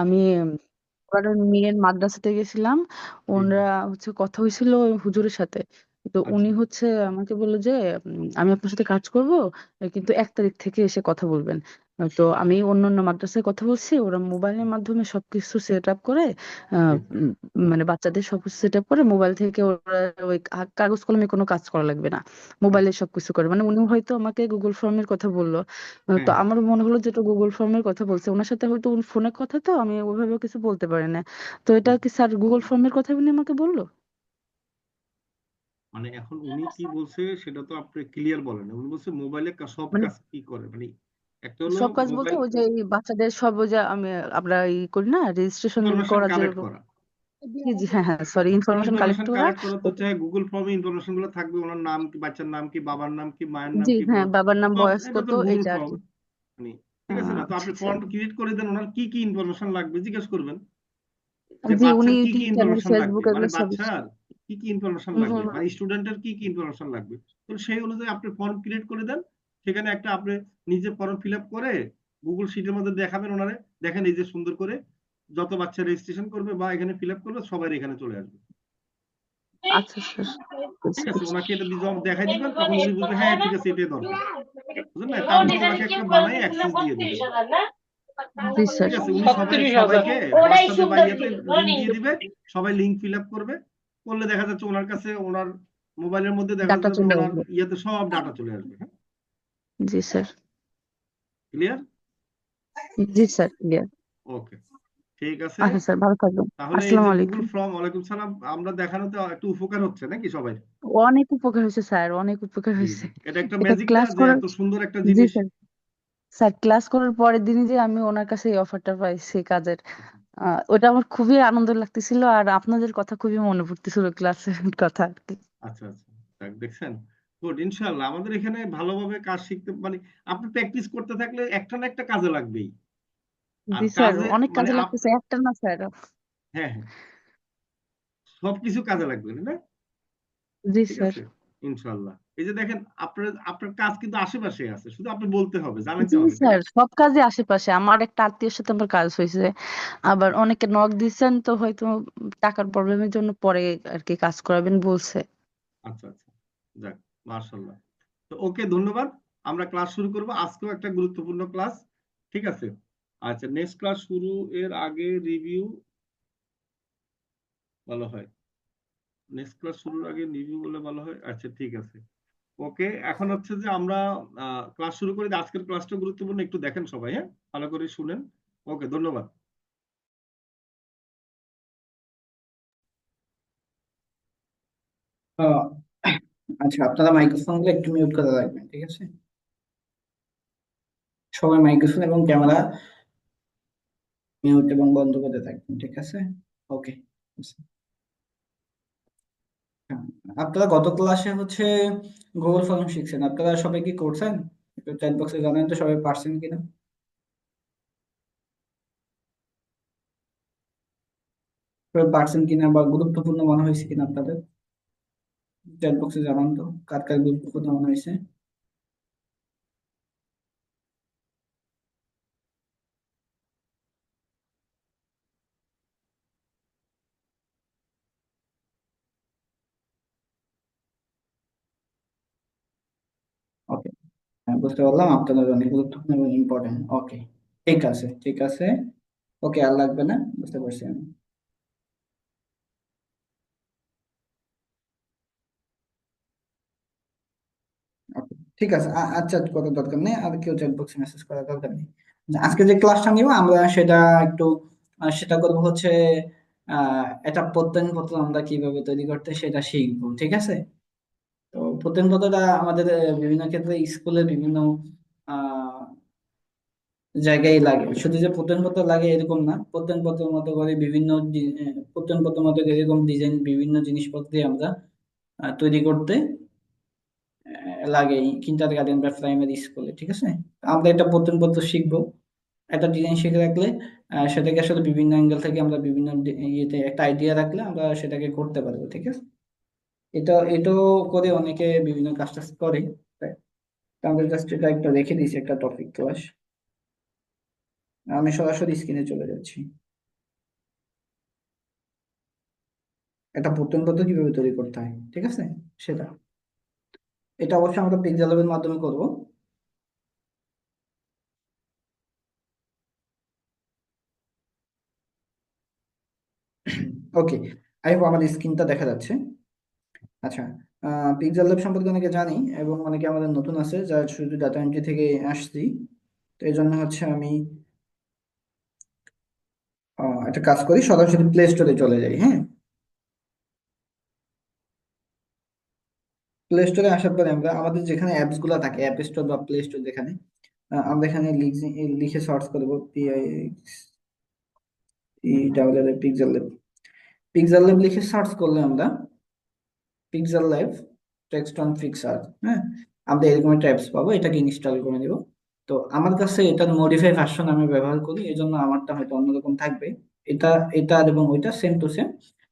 আমি ওনার মেয়ের মাদ্রাসাতে গেছিলাম। জি জি। ওনারা হচ্ছে কথা হয়েছিল ওই হুজুরের সাথে। তো উনি আচ্ছা। হচ্ছে আমাকে বললো যে আমি আপনার সাথে কাজ করব, কিন্তু 1 তারিখ থেকে এসে কথা বলবেন। তো আমি অন্য অন্য মাদ্রাসায় কথা বলছি, ওরা মোবাইলের মাধ্যমে সবকিছু সেট আপ করে, জি আহ, জি। মানে বাচ্চাদের সবকিছু সেট আপ করে মোবাইল থেকে ওরা ওই কাগজ কলমে কোনো কাজ করা লাগবে না, মোবাইলে আচ্ছা। সবকিছু করে। মানে উনি হয়তো আমাকে গুগল ফর্মের কথা বললো। তো হ্যাঁ আমার মনে হলো যেটা গুগল ফর্মের কথা বলছে, ওনার সাথে হয়তো ফোনের কথা, তো আমি ওইভাবে কিছু বলতে পারি না। তো এটা হ্যাঁ। কি স্যার গুগল ফর্মের কথা উনি আমাকে বললো? মানে এখন উনি কি বলছে সেটা তো আপনি ক্লিয়ার বলেন না। উনি বলছে মোবাইলে সব মানে কাজ কি করে, মানে একটা হলো সব কাজ বলতে মোবাইল ওই যে এই বাচ্চাদের সব ওই যে আমি আমরা করি না রেজিস্ট্রেশন ইনফরমেশন করা যে। কালেক্ট করা। জি জি, হ্যাঁ হ্যাঁ, সরি, ইনফরমেশন কালেক্ট ইনফরমেশন করা। কালেক্ট করা তো চাই গুগল ফর্মে ইনফরমেশন গুলো থাকবে, ওনার নাম কি, বাচ্চার নাম কি, বাবার নাম কি, মায়ের নাম জি কি, হ্যাঁ, বাবার নাম সব বয়স এটা কত তো গুগল এইটা আর ফর্ম। কি। মানে ঠিক আছে না, তো আচ্ছা আপনি আচ্ছা। ফর্ম ক্রিয়েট করে দেন, ওনার কি কি ইনফরমেশন লাগবে জিজ্ঞেস করবেন যে জি উনি বাচ্চার কি কি টিচার ইনফরমেশন লাগবে, ফেসবুক মানে এগুলো সব। বাচ্চার কি কি ইনফরমেশন হুম লাগবে, হুম মানে স্টুডেন্টের কি কি ইনফরমেশন লাগবে। তো সেই অনুযায়ী আপনি ফর্ম ক্রিয়েট করে দেন। সেখানে একটা আপনি নিজে ফর্ম ফিল আপ করে গুগল শিটের মধ্যে দেখাবেন ওনারে, দেখেন এই যে সুন্দর করে যত বাচ্চা রেজিস্ট্রেশন করবে বা এখানে ফিল আপ করবে সবাই এখানে চলে আসবে। আচ্ছা স্যার, ঠিক বুঝতে আছে, পেরেছি। ওনাকে এটা দেখাই দিবেন, তখন উনি বুঝবে হ্যাঁ ঠিক আছে এটাই দরকার। বুঝলেন না, তারপরে ওনাকে একটা বানাই অ্যাক্সেস দিয়ে দিবেন। জি স্যার। ঠিক আছে, উনি সবাইকে হোয়াটসঅ্যাপে বা ইয়েতে লিংক দিয়ে দিবে। সবাই লিংক ফিল আপ করবে। করলে দেখা যাচ্ছে ওনার কাছে ওনার মোবাইলের মধ্যে দেখা ডাটা যাবে চলে ওনার আসবে। ইয়েতে সব ডাটা চলে আসবে। হ্যাঁ, জি স্যার। ক্লিয়ার। জি স্যার, ক্লিয়ার। ওকে, ঠিক আছে। আচ্ছা স্যার, ভালো থাকবেন। তাহলে এই আসসালামু যে গুগল আলাইকুম। ফর্ম, ওয়ালাইকুম সালাম, আমরা দেখানোতে একটু উপকার হচ্ছে নাকি সবাই? অনেক উপকার হয়েছে স্যার, অনেক উপকার জি হয়েছে। জি, এটা একটা এটা ম্যাজিক না ক্লাস যে করার। এত সুন্দর একটা জি জিনিস। স্যার। স্যার ক্লাস করার পরের দিনই যে আমি ওনার কাছে এই অফারটা পাইছি কাজের, ওটা আমার খুবই আনন্দ লাগতেছিল, আর আপনাদের কথা খুবই মনে পড়তেছিল, ক্লাসের কথা আর কি। আচ্ছা আচ্ছা, যাক, দেখছেন। গুড, ইনশাল্লাহ আমাদের এখানে ভালোভাবে কাজ শিখতে, মানে আপনি প্র্যাকটিস করতে থাকলে একটা না একটা কাজে লাগবেই। আর জি স্যার, কাজে অনেক মানে কাজে লাগতেছে, একটা না স্যার। হ্যাঁ হ্যাঁ, সবকিছু কাজে লাগবে না। জি ঠিক স্যার। আছে, ইনশাল্লাহ। এই যে দেখেন, আপনার আপনার কাজ কিন্তু আশেপাশে আছে, শুধু আপনি বলতে হবে, জানাতে জি হবে, তাই স্যার, না? সব কাজে আশেপাশে আমার একটা আত্মীয়ের সাথে আমার কাজ হয়েছে। আবার অনেকে নক দিচ্ছেন, তো হয়তো টাকার প্রবলেমের জন্য পরে আর কি কাজ করাবেন বলছে। আচ্ছা আচ্ছা, যাক, মার্শাল্লাহ। তো ওকে, ধন্যবাদ। আমরা ক্লাস শুরু করব, আজকেও একটা গুরুত্বপূর্ণ ক্লাস। ঠিক আছে। আচ্ছা, নেক্সট ক্লাস শুরু এর আগে রিভিউ ভালো হয়। নেক্সট ক্লাস শুরুর আগে রিভিউ বলে ভালো হয়, আচ্ছা ঠিক আছে। ওকে, এখন হচ্ছে যে আমরা ক্লাস শুরু করি। আজকের ক্লাসটা গুরুত্বপূর্ণ, একটু দেখেন সবাই, হ্যাঁ, ভালো করে শুনেন। ওকে, ধন্যবাদ। আহ, আচ্ছা, আপনারা মাইক্রোফোন গুলো একটু মিউট করে রাখবেন, ঠিক আছে? সবাই মাইক্রোফোন এবং ক্যামেরা মিউট এবং বন্ধ করে থাকবেন, ঠিক আছে? ওকে। আপনারা গত ক্লাসে হচ্ছে গুগল ফর্ম শিখছেন, আপনারা সবাই কি করছেন? একটু চ্যাট বক্সে জানান তো সবাই পারছেন কিনা, সবাই পারছেন কিনা বা গুরুত্বপূর্ণ মনে হয়েছে কিনা আপনাদের। চ্যাট বক্সে জানান তো কার কার গুরুত্বপূর্ণ মনে হয়েছে। ওকে, বুঝতে পারলাম আপনাদের অনেক গুরুত্বপূর্ণ এবং ইম্পর্টেন্ট। ওকে, ঠিক আছে ঠিক আছে। ওকে, আর লাগবে না, বুঝতে পারছি আমি। Okay, ঠিক আছে। আচ্ছা, করার দরকার নেই, আর কেউ চ্যাট বক্সে মেসেজ করার দরকার নেই। আজকে যে ক্লাসটা নিব আমরা সেটা একটু সেটা করবো হচ্ছে এটা প্রত্যয়নপত্র আমরা কিভাবে তৈরি করতে সেটা শিখবো, ঠিক আছে? তো প্রত্যয়নপত্রটা আমাদের বিভিন্ন ক্ষেত্রে স্কুলে বিভিন্ন আহ জায়গায় লাগে। শুধু যে প্রত্যয়নপত্র লাগে এরকম না, প্রত্যয়নপত্রের মতো করে বিভিন্ন প্রত্যয়নপত্রের মতো এরকম ডিজাইন বিভিন্ন জিনিসপত্র দিয়ে আমরা তৈরি করতে লাগে কিন্ডার গার্ডেন বা প্রাইমারি স্কুলে, ঠিক আছে? আমরা এটা প্রত্যয়নপত্র শিখবো, একটা ডিজাইন শিখে রাখলে সেটাকে আসলে বিভিন্ন অ্যাঙ্গেল থেকে আমরা বিভিন্ন ইয়েতে একটা আইডিয়া রাখলে আমরা সেটাকে করতে পারবো, ঠিক আছে? এটাও করে অনেকে বিভিন্ন কাজ টাজ করে। তাই তো আমাদের জাস্ট এটা একটা রেখে দিয়েছি একটা টপিক ক্লাস। আমি সরাসরি স্ক্রিনে চলে যাচ্ছি। একটা প্রত্যয়নপত্র কিভাবে তৈরি করতে হয়, ঠিক আছে, সেটা এটা অবশ্যই আমরা পিক্সেল ল্যাবের মাধ্যমে করব। ওকে, আই হোপ আমাদের স্ক্রিনটা দেখা যাচ্ছে। আচ্ছা, পিক্সেল ল্যাব সম্পর্কে অনেকে জানি এবং অনেকে আমাদের নতুন আছে যারা শুধু ডাটা এন্ট্রি থেকে আসছি। তো এই জন্য হচ্ছে আমি একটা কাজ করি, সরাসরি প্লে স্টোরে চলে যাই। হ্যাঁ, প্লে স্টোরে আসার পরে আমরা আমাদের যেখানে অ্যাপস গুলা থাকে, অ্যাপ স্টোর বা প্লে স্টোর যেখানে, আমরা এখানে লিখে সার্চ করবো পিক্সেল ল্যাব। পিক্সেল ল্যাব লিখে সার্চ করলে আমরা pixel lab text on Pixar, হ্যাঁ, আমরা এরকম একটা অ্যাপস পাবো, এটাকে ইনস্টল করে নিব। তো আমার কাছে এটার মডিফাই ভার্সন আমি ব্যবহার করি, এই জন্য আমারটা হয়তো অন্যরকম থাকবে। এটা এটা এবং ওইটা সেম টু সেম।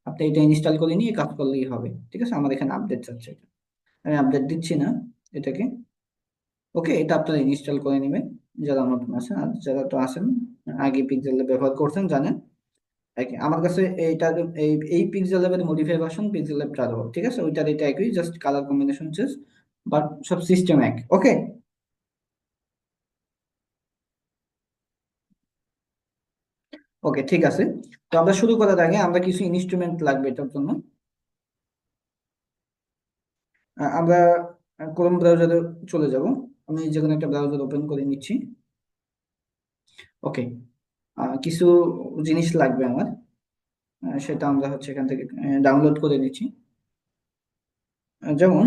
আপনি এটা ইনস্টল করে নিয়ে কাজ করলেই হবে, ঠিক আছে। আমার এখানে আপডেট চাচ্ছে, আমি আপডেট দিচ্ছি না এটাকে। ওকে, এটা আপনারা ইনস্টল করে নেবেন যারা নতুন আছেন, আর যারা তো আছেন আগে পিক্সেল ব্যবহার করছেন জানেন। আমার কাছে এইটা এই পিক্সেল ল্যাবের মডিফাই ভার্সন পিক্সেল ল্যাব 12, ঠিক আছে, ওইটার এটা একই, just colour combination change, but সব সিস্টেম এক। ওকে, ওকে, ঠিক আছে। তো আমরা শুরু করার আগে আমরা কিছু ইনস্ট্রুমেন্ট লাগবে এটার জন্য। আমরা ক্রোম ব্রাউজারে চলে যাব। আমি যে কোনো একটা ব্রাউজার ওপেন করে নিচ্ছি। ওকে, কিছু জিনিস লাগবে আমার, সেটা আমরা হচ্ছে এখান থেকে ডাউনলোড করে নিচ্ছি। যেমন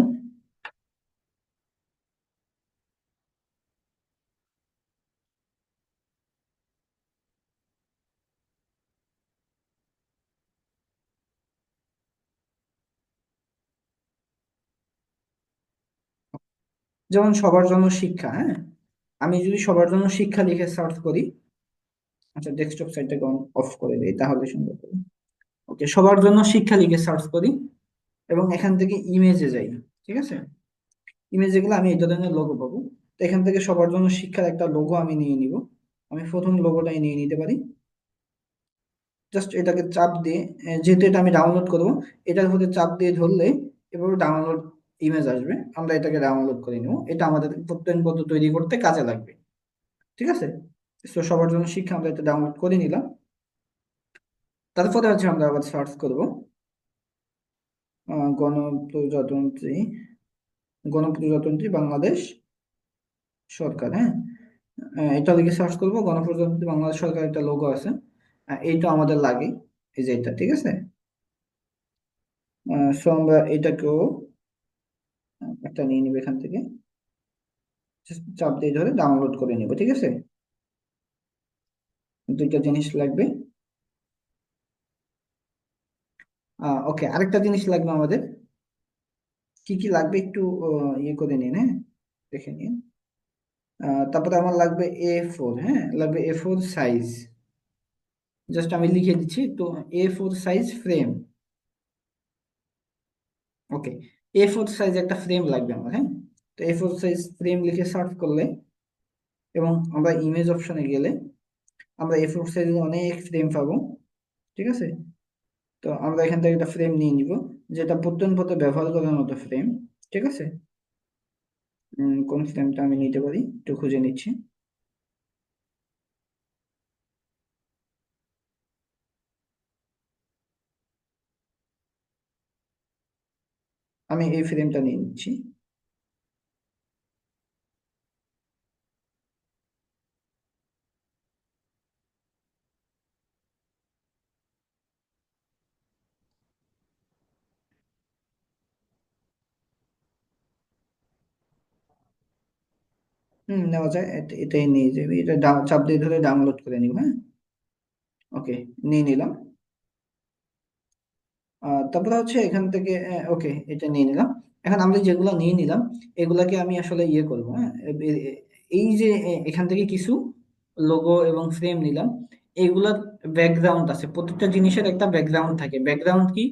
যেমন সবার জন্য শিক্ষা, হ্যাঁ, আমি যদি সবার জন্য শিক্ষা লিখে সার্চ করি, আচ্ছা ডেস্কটপ সাইটটাকে অফ করে দিই তাহলে সুন্দর করে। ওকে, সবার জন্য শিক্ষা লিখে সার্চ করি এবং এখান থেকে ইমেজে যাই, ঠিক আছে। ইমেজে গেলে আমি এই ধরনের লোগো পাবো। তো এখান থেকে সবার জন্য শিক্ষার একটা লোগো আমি নিয়ে নিব। আমি প্রথম লোগোটাই নিয়ে নিতে পারি। জাস্ট এটাকে চাপ দিয়ে, যেহেতু এটা আমি ডাউনলোড করব, এটার উপরে চাপ দিয়ে ধরলে এভাবে ডাউনলোড ইমেজ আসবে, আমরা এটাকে ডাউনলোড করে নিব। এটা আমাদের প্রত্যয়নপত্র তৈরি করতে কাজে লাগবে, ঠিক আছে। তো সবার জন্য শিক্ষা আমরা এটা ডাউনলোড করে নিলাম। তারপরে হচ্ছে আমরা আবার সার্চ করব গণপ্রজাতন্ত্রী গণপ্রজাতন্ত্রী বাংলাদেশ সরকার, হ্যাঁ। এটা লিখে সার্চ করব, গণপ্রজাতন্ত্রী বাংলাদেশ সরকার একটা লোগো আছে, এইটা আমাদের লাগে, এই যে এটা, ঠিক আছে। সো আমরা এটাকেও একটা নিয়ে নিব এখান থেকে, Just চাপ দিয়ে ধরে ডাউনলোড করে নিব, ঠিক আছে। দুইটা জিনিস লাগবে। ওকে, আরেকটা জিনিস লাগবে আমাদের। কি কি লাগবে একটু ইয়ে করে নিন, হ্যাঁ, দেখে নিন। তারপরে আমার লাগবে A4, হ্যাঁ, লাগবে A4 সাইজ। জাস্ট আমি লিখে দিচ্ছি তো, A4 সাইজ ফ্রেম। ওকে, A4 সাইজ একটা ফ্রেম লাগবে আমার, হ্যাঁ। তো A4 সাইজ ফ্রেম লিখে সার্চ করলে এবং আমরা ইমেজ অপশনে গেলে আমরা A4 সাইজের অনেক ফ্রেম পাবো, ঠিক আছে। তো আমরা এখান থেকে একটা ফ্রেম নিয়ে নিব, যেটা প্রত্যয়ন পত্রে ব্যবহার করার মতো ফ্রেম, ঠিক আছে। কোন ফ্রেমটা আমি নিতে পারি একটু খুঁজে নিচ্ছি। আমি এই ফ্রেমটা নিয়ে নিচ্ছি। নেওয়া যায়, এটাই নিয়ে যাবে, এটা চাপ দিয়ে ধরে ডাউনলোড করে নিব, হ্যাঁ। ওকে, নিয়ে নিলাম। তারপরে হচ্ছে এখান থেকে, ওকে, এটা নিয়ে নিলাম। এখন আমরা যেগুলো নিয়ে নিলাম এগুলাকে আমি আসলে ইয়ে করবো, হ্যাঁ। এই যে এখান থেকে কিছু লোগো এবং ফ্রেম নিলাম, এগুলার ব্যাকগ্রাউন্ড আছে, প্রত্যেকটা জিনিসের একটা ব্যাকগ্রাউন্ড থাকে। ব্যাকগ্রাউন্ড কি?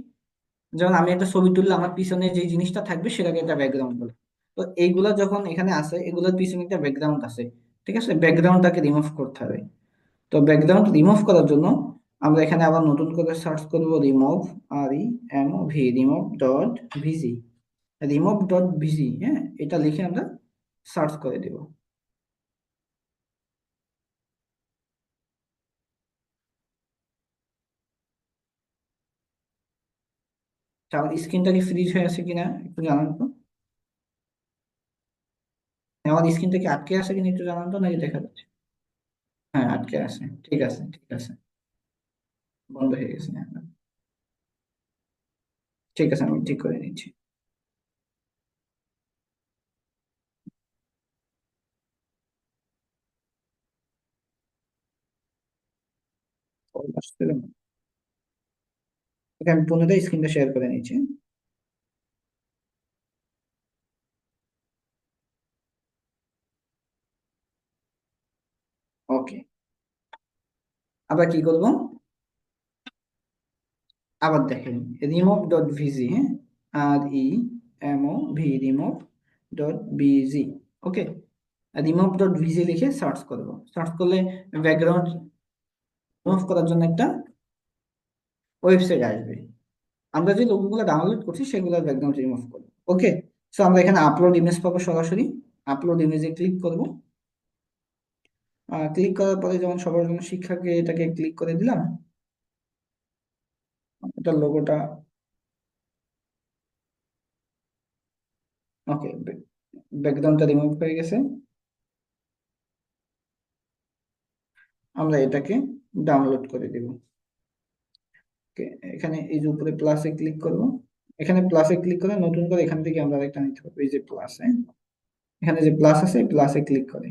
যেমন আমি একটা ছবি তুললে আমার পিছনে যে জিনিসটা থাকবে সেটাকে একটা ব্যাকগ্রাউন্ড বলে। তো এইগুলা যখন এখানে আছে, এগুলোর পিছনে একটা ব্যাকগ্রাউন্ড আছে, ঠিক আছে। ব্যাকগ্রাউন্ডটাকে রিমুভ করতে হবে। তো ব্যাকগ্রাউন্ড রিমুভ করার জন্য আমরা এখানে আবার নতুন করে সার্চ করব রিমুভ, REMOV, রিমুভ ডট ভিজি, রিমুভ ডট ভিজি। হ্যাঁ, এটা লিখে আমরা সার্চ করে দেব। আমার স্ক্রিনটা কি ফ্রিজ হয়ে আছে কিনা একটু জানান তো। আমার স্ক্রিনটা কি আটকে আছে কিনা একটু জানান তো, নাকি দেখা যাচ্ছে? হ্যাঁ, আটকে আছে। ঠিক আছে, ঠিক আছে, বন্ধ হয়ে গেছে। হ্যাঁ, ঠিক আছে, আমি ঠিক করে নিচ্ছি। আসছিল না। ওকে, আমি পুনরায় স্ক্রিনটা শেয়ার করে নিচ্ছি। ওকে, আবার কি করব? আবার দেখেন, রিমুভ ডট ভিজি। হ্যাঁ, REMOV, রিমুভ ডট বিজি। ওকে, রিমুভ ডট ভিজি লিখে সার্চ করব। সার্চ করলে ব্যাকগ্রাউন্ড রিমুভ করার জন্য একটা ওয়েবসাইট আসবে। আমরা যে লোগোগুলো ডাউনলোড করছি সেগুলোর ব্যাকগ্রাউন্ড রিমুভ করব। ওকে, সো আমরা এখানে আপলোড ইমেজ পাবো। সরাসরি আপলোড ইমেজে ক্লিক করব। ক্লিক করার পরে যেমন সবার জন্য শিক্ষাকে এটাকে ক্লিক করে দিলাম, এটা লোগোটা। ওকে, ব্যাকগ্রাউন্ডটা রিমুভ হয়ে গেছে। আমরা এটাকে ডাউনলোড করে দেব। ওকে, এখানে এই যে উপরে প্লাসে ক্লিক করব। এখানে প্লাসে ক্লিক করে নতুন করে এখান থেকে আমরা একটা নিতে পারবো। এই যে প্লাসে, এখানে যে প্লাস আছে প্লাসে ক্লিক করে,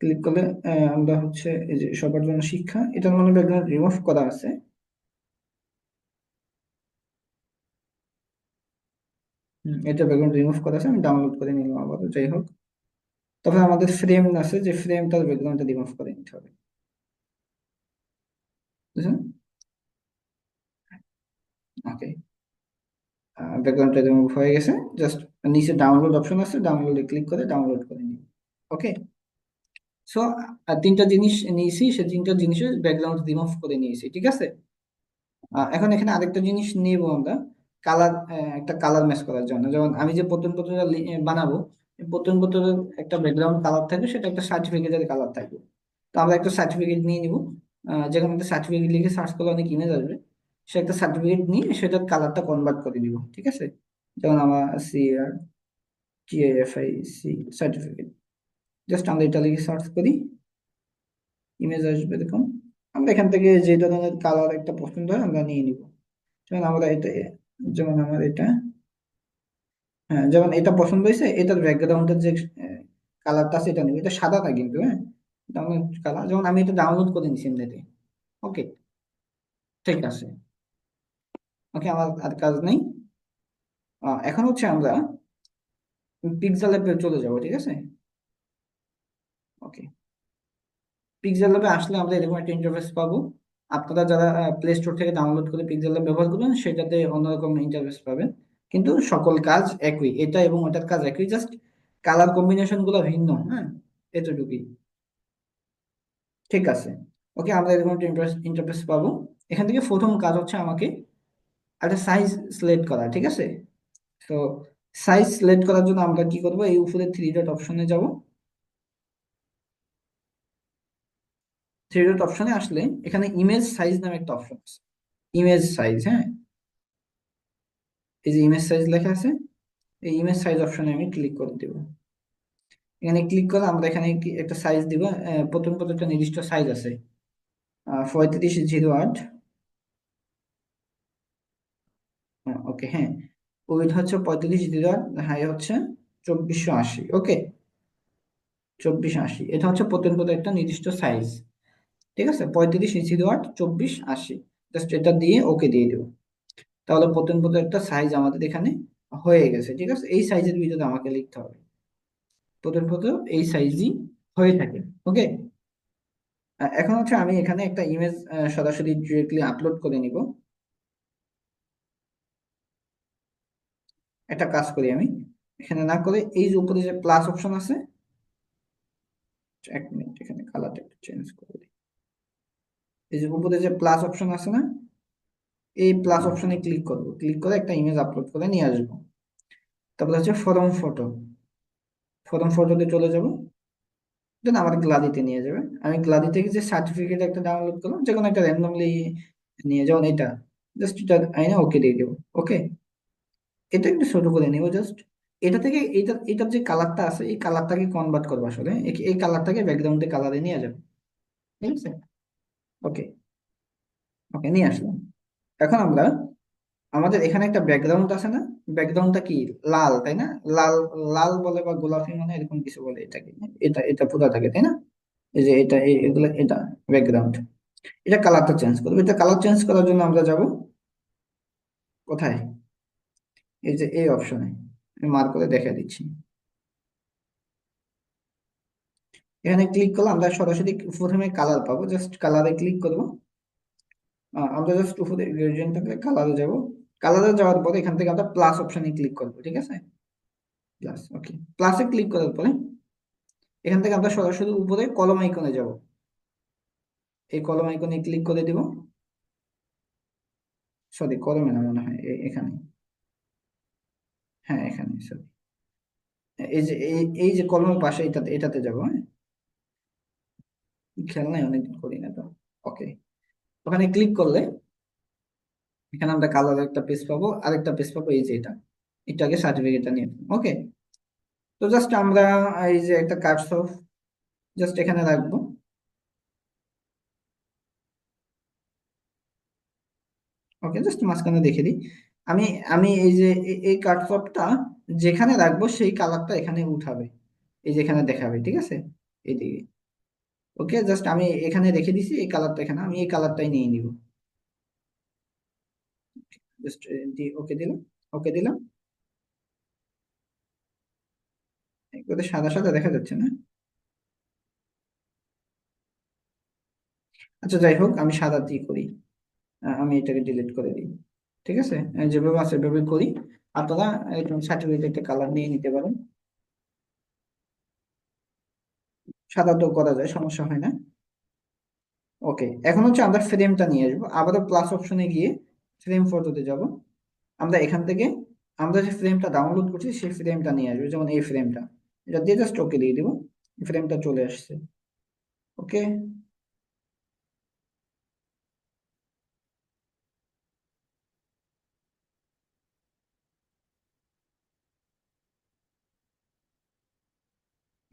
ক্লিক করলে আমরা হচ্ছে এই যে সবার জন্য শিক্ষা, এটার মানে ব্যাকগ্রাউন্ড রিমুভ করা আছে। এটা ব্যাকগ্রাউন্ড রিমুভ করা আছে, আমি ডাউনলোড করে নিলাম আবার। যাই হোক, তারপরে আমাদের ফ্রেম আছে, যে ফ্রেমটার ব্যাকগ্রাউন্ডটা রিমুভ করে নিতে হবে। বুঝলেন? ওকে, ব্যাকগ্রাউন্ডটা রিমুভ হয়ে গেছে। জাস্ট নিচে ডাউনলোড অপশন আছে, ডাউনলোডে ক্লিক করে ডাউনলোড করে নিই। ওকে, সো তিনটা জিনিস নিয়েছি, সে তিনটা জিনিসের ব্যাকগ্রাউন্ড রিমুভ করে নিয়েছি। ঠিক আছে, এখন এখানে আরেকটা জিনিস নেব আমরা, কালার, একটা কালার ম্যাচ করার জন্য। যেমন আমি যে প্রত্যেকটা বানাবো, এই প্রত্যেকটার একটা ব্যাকগ্রাউন্ড কালার থাকবে, সেটা একটা সার্টিফিকেটের কালার থাকবে। তো আমরা একটা সার্টিফিকেট নিয়ে নিব। যেখানে একটা সার্টিফিকেট লিখে সার্চ করলে অনেক ইমেজ আসবে। সে একটা সার্টিফিকেট নিয়ে সেটার কালারটা কনভার্ট করে দিব। ঠিক আছে, যেমন আমার CRTIFIC সার্টিফিকেট, জাস্ট আমরা এটা লিখে সার্চ করি, ইমেজ আসবে এরকম। আমরা এখান থেকে যে ধরনের কালার একটা পছন্দ হয় আমরা নিয়ে নিব। যেমন আমরা এটা, যেমন আমার এটা, হ্যাঁ, যেমন এটা পছন্দ হয়েছে, এটার ব্যাকগ্রাউন্ডের যে কালারটা আছে এটা নিব। এটা সাদা না কিন্তু, হ্যাঁ, ডাউনলোড কালার। যেমন আমি এটা ডাউনলোড করে নিছি এমনিতে। ওকে, ঠিক আছে। ওকে, আমার আর কাজ নেই। এখন হচ্ছে আমরা পিক্সেল ল্যাবে চলে যাব। ঠিক আছে, ওকে, পিক্সেল ল্যাবে আসলে আমরা এরকম একটা ইন্টারফেস পাবো। আপনারা যারা প্লে স্টোর থেকে ডাউনলোড করে পিক্সেল ল্যাব ব্যবহার করবেন, সেটাতে অন্যরকম ইন্টারফেস পাবেন। কিন্তু সকল কাজ একই, এটা এবং ওটার কাজ একই, জাস্ট কালার কম্বিনেশন গুলো ভিন্ন। হ্যাঁ, এতটুকুই। ঠিক আছে, ওকে, আমরা এরকম একটা ইন্টারফেস পাবো। এখান থেকে প্রথম কাজ হচ্ছে আমাকে একটা সাইজ সিলেক্ট করা। ঠিক আছে, তো সাইজ সিলেক্ট করার জন্য আমরা কি করব, এই উপরে থ্রি ডট অপশনে যাব। থ্রি ডট অপশনে আসলে এখানে ইমেজ সাইজ নামে একটা অপশন আছে। ইমেজ সাইজ, হ্যাঁ, এই যে ইমেজ সাইজ লেখা আছে, এই ইমেজ সাইজ অপশনে আমি ক্লিক করে দিব। এখানে ক্লিক করে আমরা এখানে একটা সাইজ দিব। প্রথম একটা নির্দিষ্ট সাইজ আছে, 3508। ওকে, হ্যাঁ, উইডথ হচ্ছে 3508, হাই হচ্ছে 2480। ওকে, 2480, এটা হচ্ছে প্রথম একটা নির্দিষ্ট সাইজ। ঠিক আছে, 3508, 2480, জাস্ট এটা দিয়ে ওকে দিয়ে দেবো। তাহলে প্রথম একটা সাইজ আমাদের এখানে হয়ে গেছে। ঠিক আছে, এই সাইজের ভিতরে আমাকে লিখতে হবে। প্রথম এই সাইজই হয়ে থাকে। ওকে, এখন হচ্ছে আমি এখানে একটা ইমেজ সরাসরি ডিরেক্টলি আপলোড করে নিব। একটা কাজ করি আমি, এখানে না করে এই যে উপরে যে প্লাস অপশন আছে, এক মিনিট, এখানে কালারটা একটু চেঞ্জ করে দিই। এই যে উপরে যে প্লাস অপশন আছে না, এই প্লাস অপশনে ক্লিক করবো, ক্লিক করে একটা ইমেজ আপলোড করে নিয়ে আসবো। তারপরে হচ্ছে ফরম ফটো, ফরম ফটোতে চলে যাব, দেন আমার গ্লাডিতে নিয়ে যাবে। আমি গ্লাডি থেকে যে সার্টিফিকেট একটা ডাউনলোড করলাম, যে কোনো একটা র্যান্ডমলি নিয়ে, যেমন এটা, জাস্ট এটা আইনা ওকে দিয়ে দেবো। ওকে, এটা একটু ছোট করে নিব জাস্ট। এটা থেকে এটার যে কালারটা আছে, এই কালারটাকে কনভার্ট করবো আসলে, এই কালারটাকে ব্যাকগ্রাউন্ডে কালারে নিয়ে যাবে। ঠিক আছে, ওকে, ওকে নিয়ে আসলাম। এখন আমরা, আমাদের এখানে একটা ব্যাকগ্রাউন্ড আছে না, ব্যাকগ্রাউন্ডটা কি লাল, তাই না? লাল, লাল বলে বা গোলাপি, মানে এরকম কিছু বলে এটাকে। এটা এটা পুরো থাকে, তাই না? এই যে এটা এগুলো, এটা ব্যাকগ্রাউন্ড। এটা কালারটা চেঞ্জ করবো। এটা কালার চেঞ্জ করার জন্য আমরা যাব কোথায়, এই যে এই অপশনে, আমি মার্ক করে দেখা দিচ্ছি। এখানে ক্লিক করলে আমরা সরাসরি প্রথমে কালার পাবো, জাস্ট কালারে ক্লিক করবো। আমরা জাস্ট উপরে গ্রেডিয়েন্ট থাকলে কালারে যাব। কালারে যাওয়ার পরে এখান থেকে আমরা প্লাস অপশনে ক্লিক করবো, ঠিক আছে? প্লাস, ওকে, প্লাসে ক্লিক করার পরে এখান থেকে আমরা সরাসরি উপরে কলম আইকনে যাব। এই কলম আইকনে ক্লিক করে দিব। সরি, কলমে না, মনে হয় এখানে, হ্যাঁ এখানে, সরি। এই যে এই যে কলমের পাশে এটাতে এটাতে যাবো, হ্যাঁ। খেয়াল নাই, অনেকদিন করি না তো। ওকে, ওখানে ক্লিক করলে এখানে আমরা কালার একটা পেজ পাবো, আরেকটা পেজ পাবো, এই যে এটা, এটাকে সার্টিফিকেটটা নিয়ে। ওকে, তো জাস্ট আমরা এই যে একটা কার্সর জাস্ট এখানে রাখবো। ওকে, জাস্ট মাঝখানে দেখে দিই। আমি আমি এই যে এই কার্সরটা যেখানে রাখবো সেই কালারটা এখানে উঠাবে, এই যে এখানে দেখাবে, ঠিক আছে, এইদিকে। ওকে, জাস্ট আমি এখানে রেখে দিছি এই কালারটা, এখানে আমি এই কালারটাই নিয়ে নিব। জাস্ট ওকে দিলাম, ওকে দিলাম। একবারে সাদা সাদা দেখা যাচ্ছে না? আচ্ছা যাই হোক, আমি সাদা দিয়ে করি। আমি এটাকে ডিলিট করে দিই। ঠিক আছে, যেভাবে আছে সেভাবে করি। আপনারা একদম সার্টিফিকেট একটা কালার নিয়ে নিতে পারেন, সাদা তো করা যায়, সমস্যা হয় না। ওকে, এখন হচ্ছে আমরা ফ্রেমটা নিয়ে আসবো, আবারও প্লাস অপশনে গিয়ে ফ্রেম ফটোতে যাব। আমরা এখান থেকে আমরা যে ফ্রেমটা ডাউনলোড করছি সেই ফ্রেমটা নিয়ে আসবো, যেমন এই ফ্রেমটা, এটা দিয়ে জাস্ট ওকে দিয়ে দিব। ফ্রেমটা চলে আসছে। ওকে,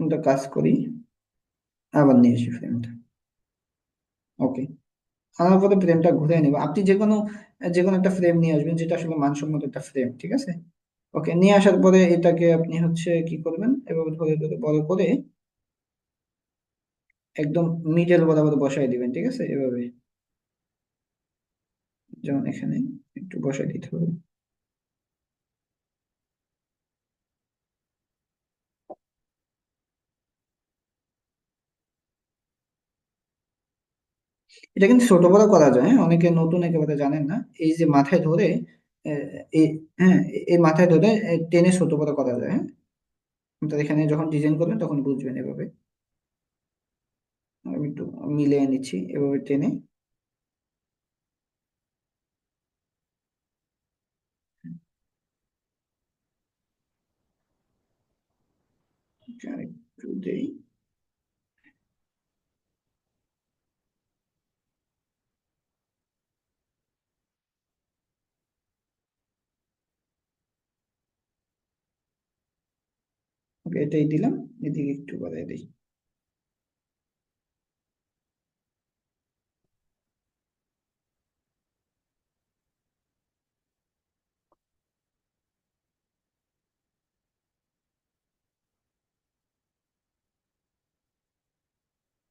একটা কাজ করি, আবার নিয়ে আসি ফ্রেমটা। ওকে, আনার পরে ফ্রেমটা ঘুরে নেব। আপনি যে কোনো একটা ফ্রেম নিয়ে আসবেন, যেটা আসলে মানসম্মত একটা ফ্রেম, ঠিক আছে? ওকে, নিয়ে আসার পরে এটাকে আপনি হচ্ছে কি করবেন, এভাবে ধরে ধরে বড় করে একদম মিডল বরাবর বসাই দিবেন, ঠিক আছে, এভাবে, যেমন এখানে একটু বসাই দিতে হবে। এটা কিন্তু ছোট বড় করা যায়, হ্যাঁ, অনেকে নতুন একেবারে জানেন না। এই যে মাথায় ধরে, আহ, এই, হ্যাঁ, এই মাথায় ধরে টেনে ছোট বড় করা যায়, হ্যাঁ। আপনার এখানে যখন ডিজাইন করবেন তখন বুঝবেন এভাবে। আমি একটু মিলিয়ে নিচ্ছি এভাবে টেনে। একটু দেই। ওকে, এটাই দিলাম, এদিকে একটু বাড়াই দিই।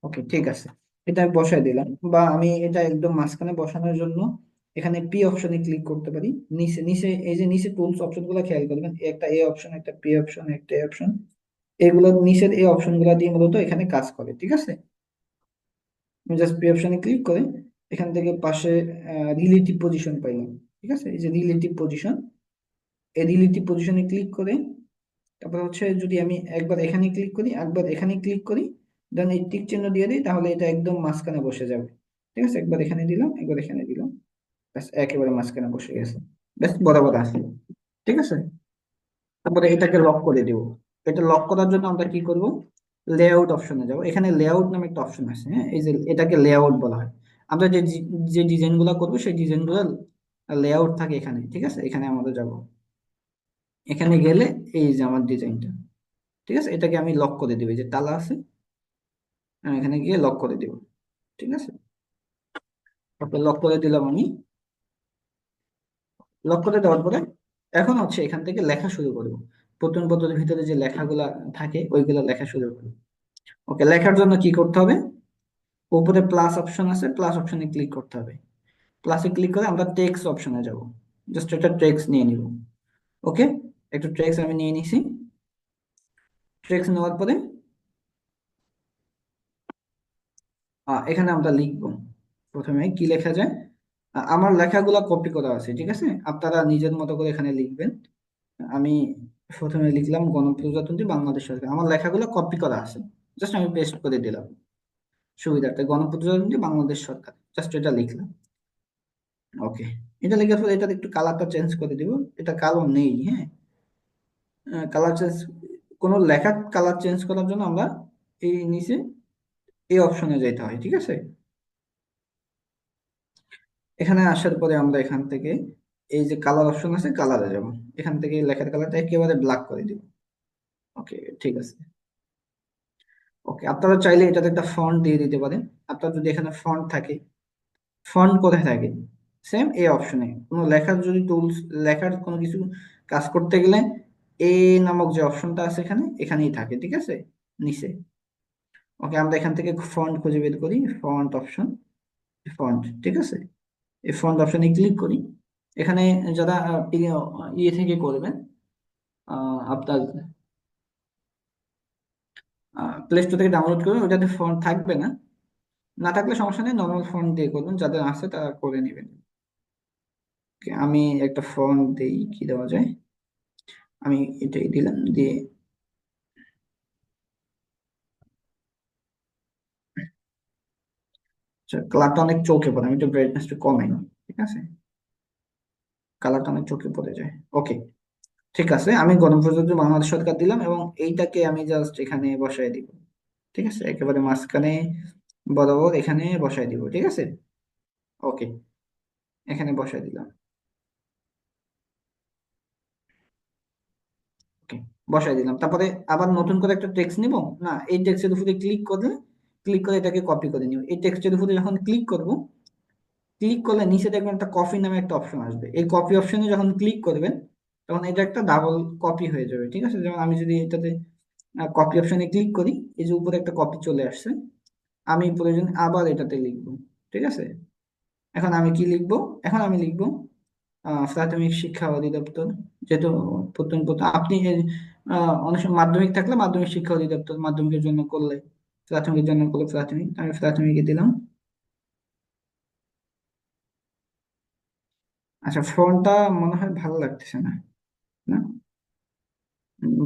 ওকে, ঠিক আছে, এটা আমি বসাই দিলাম। বা আমি এটা একদম মাঝখানে বসানোর জন্য এখানে পি অপশনে ক্লিক করতে পারি। নিচে নিচে এই যে নিচে টুলস অপশন গুলো খেয়াল করবেন, একটা এ অপশন, একটা পি অপশন, একটা এ অপশন। এগুলো নিচের এই অপশন গুলা দিয়ে মূলত এখানে কাজ করে, ঠিক আছে? আমি জাস্ট পি অপশনে ক্লিক করে এখান থেকে পাশে রিলেটিভ পজিশন পাইলাম, ঠিক আছে, এই যে রিলেটিভ পজিশন, এই রিলেটিভ পজিশনে ক্লিক করে তারপর হচ্ছে যদি আমি একবার এখানে ক্লিক করি, একবার এখানে ক্লিক করি, দেন এই টিক চিহ্ন দিয়ে দিই, তাহলে এটা একদম মাঝখানে বসে যাবে। ঠিক আছে, একবার এখানে দিলাম, একবার এখানে দিলাম, ব্যাস একেবারে মাঝখানে বসে গেছে, ব্যাস বরাবর আসে। ঠিক আছে, তারপরে এটাকে লক করে দিব। এটা লক করার জন্য আমরা কি করব, লেআউট অপশনে যাব। এখানে লেআউট নামে একটা অপশন আছে, হ্যাঁ, এই যে এটাকে লেআউট বলা হয়। আমরা যে ডিজাইন গুলা করবো সেই ডিজাইন গুলা লেআউট থাকে এখানে। ঠিক আছে, এখানে আমাদের যাব, এখানে গেলে এই যে আমার ডিজাইনটা, ঠিক আছে, এটাকে আমি লক করে দিব, এই যে তালা আছে, আমি এখানে গিয়ে লক করে দিব। ঠিক আছে, তারপর লক করে দিলাম আমি। লক করে দেওয়ার পরে এখন হচ্ছে এখান থেকে লেখা শুরু করব। প্রথম পদ্ধতির ভিতরে যে লেখাগুলা থাকে ওইগুলো লেখা শুরু করব। ওকে, লেখার জন্য কি করতে হবে, উপরে প্লাস অপশন আছে, প্লাস অপশনে ক্লিক করতে হবে। প্লাসে ক্লিক করে আমরা টেক্সট অপশনে যাব, জাস্ট একটা টেক্সট নিয়ে নিব। ওকে, একটা টেক্সট আমি নিয়ে নিছি। টেক্সট নেওয়ার পরে এখানে আমরা লিখবো। প্রথমে কি লেখা যায়, আমার লেখাগুলা কপি করা আছে, ঠিক আছে, আপনারা নিজের মতো করে এখানে লিখবেন। আমি প্রথমে লিখলাম গণপ্রজাতন্ত্রী বাংলাদেশ সরকার, আমার লেখাগুলো কপি করা আছে, জাস্ট আমি পেস্ট করে দিলাম সুবিধার্থে, গণপ্রজাতন্ত্রী বাংলাদেশ সরকার, জাস্ট এটা লিখলাম। ওকে, এটা লেখার পরে এটা একটু কালারটা চেঞ্জ করে দিব, এটা কালো নেই, হ্যাঁ। কালার চেঞ্জ, কোনো লেখার কালার চেঞ্জ করার জন্য আমরা এই নিচে এই অপশনে যেতে হয়। ঠিক আছে, এখানে আসার পরে আমরা এখান থেকে এই যে কালার অপশন আছে, কালারে যাব, এখান থেকে লেখার কালারটা একেবারে ব্ল্যাক করে দিব। ওকে, ঠিক আছে। ওকে, আপনারা চাইলে এটাতে একটা ফন্ট দিয়ে দিতে পারেন। আপনার যদি এখানে ফন্ট থাকে, ফন্ট কোথায় থাকে, সেম এই অপশনে কোনো লেখার যদি টুলস, লেখার কোনো কিছু কাজ করতে গেলে এ নামক যে অপশনটা আছে এখানে, এখানেই থাকে। ঠিক আছে, নিচে। ওকে, আমরা এখান থেকে ফন্ট খুঁজে বের করি, ফন্ট অপশন, ফন্ট। ঠিক আছে, এই ফন্ট অপশনে ক্লিক করি। এখানে যারা ইয়ে থেকে করবেন, আপনার প্লে স্টোর থেকে ডাউনলোড করবেন, ওটাতে ফন্ট থাকবে না। না থাকলে সমস্যা নেই, নর্মাল ফন্ট দিয়ে করবেন, যাদের আছে তারা করে নেবেন। Okay, আমি একটা ফন্ট দিই, কি দেওয়া যায়, আমি এটাই দিলাম, দিয়ে কালারটা অনেক চোখে পড়ে, আমি একটু ব্রাইটনেসটা কমাই। ঠিক আছে, কালারটা অনেক চোখে পড়ে যায়। ওকে, ঠিক আছে, আমি গণপ্রজাতন্ত্রী বাংলাদেশ সরকার দিলাম এবং এইটাকে আমি জাস্ট এখানে বসাই দিব। ঠিক আছে, একেবারে মাঝখানে বরাবর এখানে বসাই দিব। ঠিক আছে, ওকে, এখানে বসাই দিলাম। ওকে, বসাই দিলাম, তারপরে আবার নতুন করে একটা টেক্সট নিব। না, এই টেক্সটের উপরে ক্লিক করলে, ক্লিক করে এটাকে কপি করে নিব। এই টেক্সটের উপরে যখন ক্লিক করব, ক্লিক করলে নিচে দেখবেন একটা কপি নামে একটা অপশন আসবে। এই কপি অপশনে যখন ক্লিক করবেন তখন এটা একটা ডাবল কপি হয়ে যাবে। ঠিক আছে, যেমন আমি যদি এটাতে কপি অপশনে ক্লিক করি, এই যে উপরে একটা কপি চলে আসছে, আমি প্রয়োজন আবার এটাতে লিখবো। ঠিক আছে, এখন আমি কি লিখবো, এখন আমি লিখবো প্রাথমিক শিক্ষা অধিদপ্তর। যেহেতু প্রথম প্রথম আপনি অনেক সময় মাধ্যমিক থাকলে মাধ্যমিক শিক্ষা অধিদপ্তর, মাধ্যমিকের জন্য করলে প্রাথমিকের জন্য করলে প্রাথমিক, আমি প্রাথমিকে দিলাম। আচ্ছা, ফোনটা মনে হয় ভালো লাগতেছে না, না,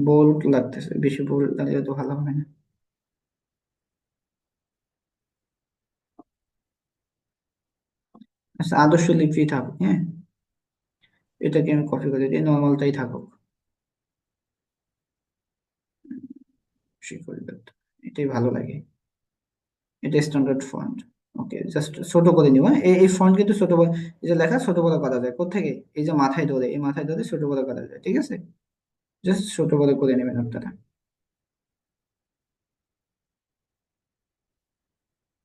বোল্ড লাগতেছে, বেশি বোল্ড লাগলে তো ভালো হবে না। আচ্ছা, আদর্শ লিপি থাকুক, হ্যাঁ, এটাকে আমি কপি করে দিই, নর্মালটাই থাকুক, শিক্ষা অধিদপ্তর, এটাই ভালো লাগে, এটা স্ট্যান্ডার্ড ফন্ট। ওকে, জাস্ট ছোট করে নিব, হ্যাঁ? এই ফন্ট কিন্তু ছোট বড়, এই যে লেখা ছোট বড় করা যায় কোত্থেকে, এই যে মাথায় ধরে, এই মাথায় ধরে ছোট বড় করা যায়। ঠিক আছে, জাস্ট ছোট বড় করে নেবেন আপনারা।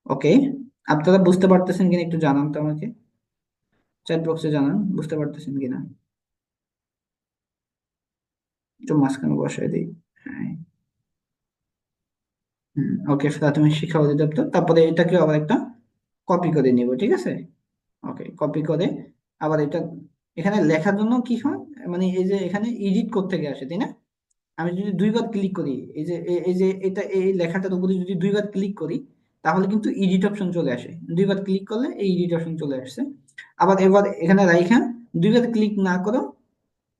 ওকে, আপনারা বুঝতে পারতেছেন কিনা একটু জানান তো আমাকে, চ্যাট বক্সে জানান বুঝতে পারতেছেন কিনা। একটু মাঝখানে বসাই দিই। হ্যাঁ, ওকে, প্রাথমিক শিক্ষা অধিদপ্তর, তারপরে এটাকে আবার একটা কপি করে নিব। ঠিক আছে, ওকে, কপি করে আবার এটা এখানে লেখার জন্য কি হয়, মানে এই যে এখানে এডিট করতে গিয়ে আসে, তাই না। আমি যদি দুইবার ক্লিক করি, এই যে এই যে এটা, এই লেখাটার উপরে যদি দুইবার ক্লিক করি তাহলে কিন্তু এডিট অপশন চলে আসে। দুইবার ক্লিক করলে এই এডিট অপশন চলে আসছে। আবার এবার এখানে রাইখা দুইবার ক্লিক না করো,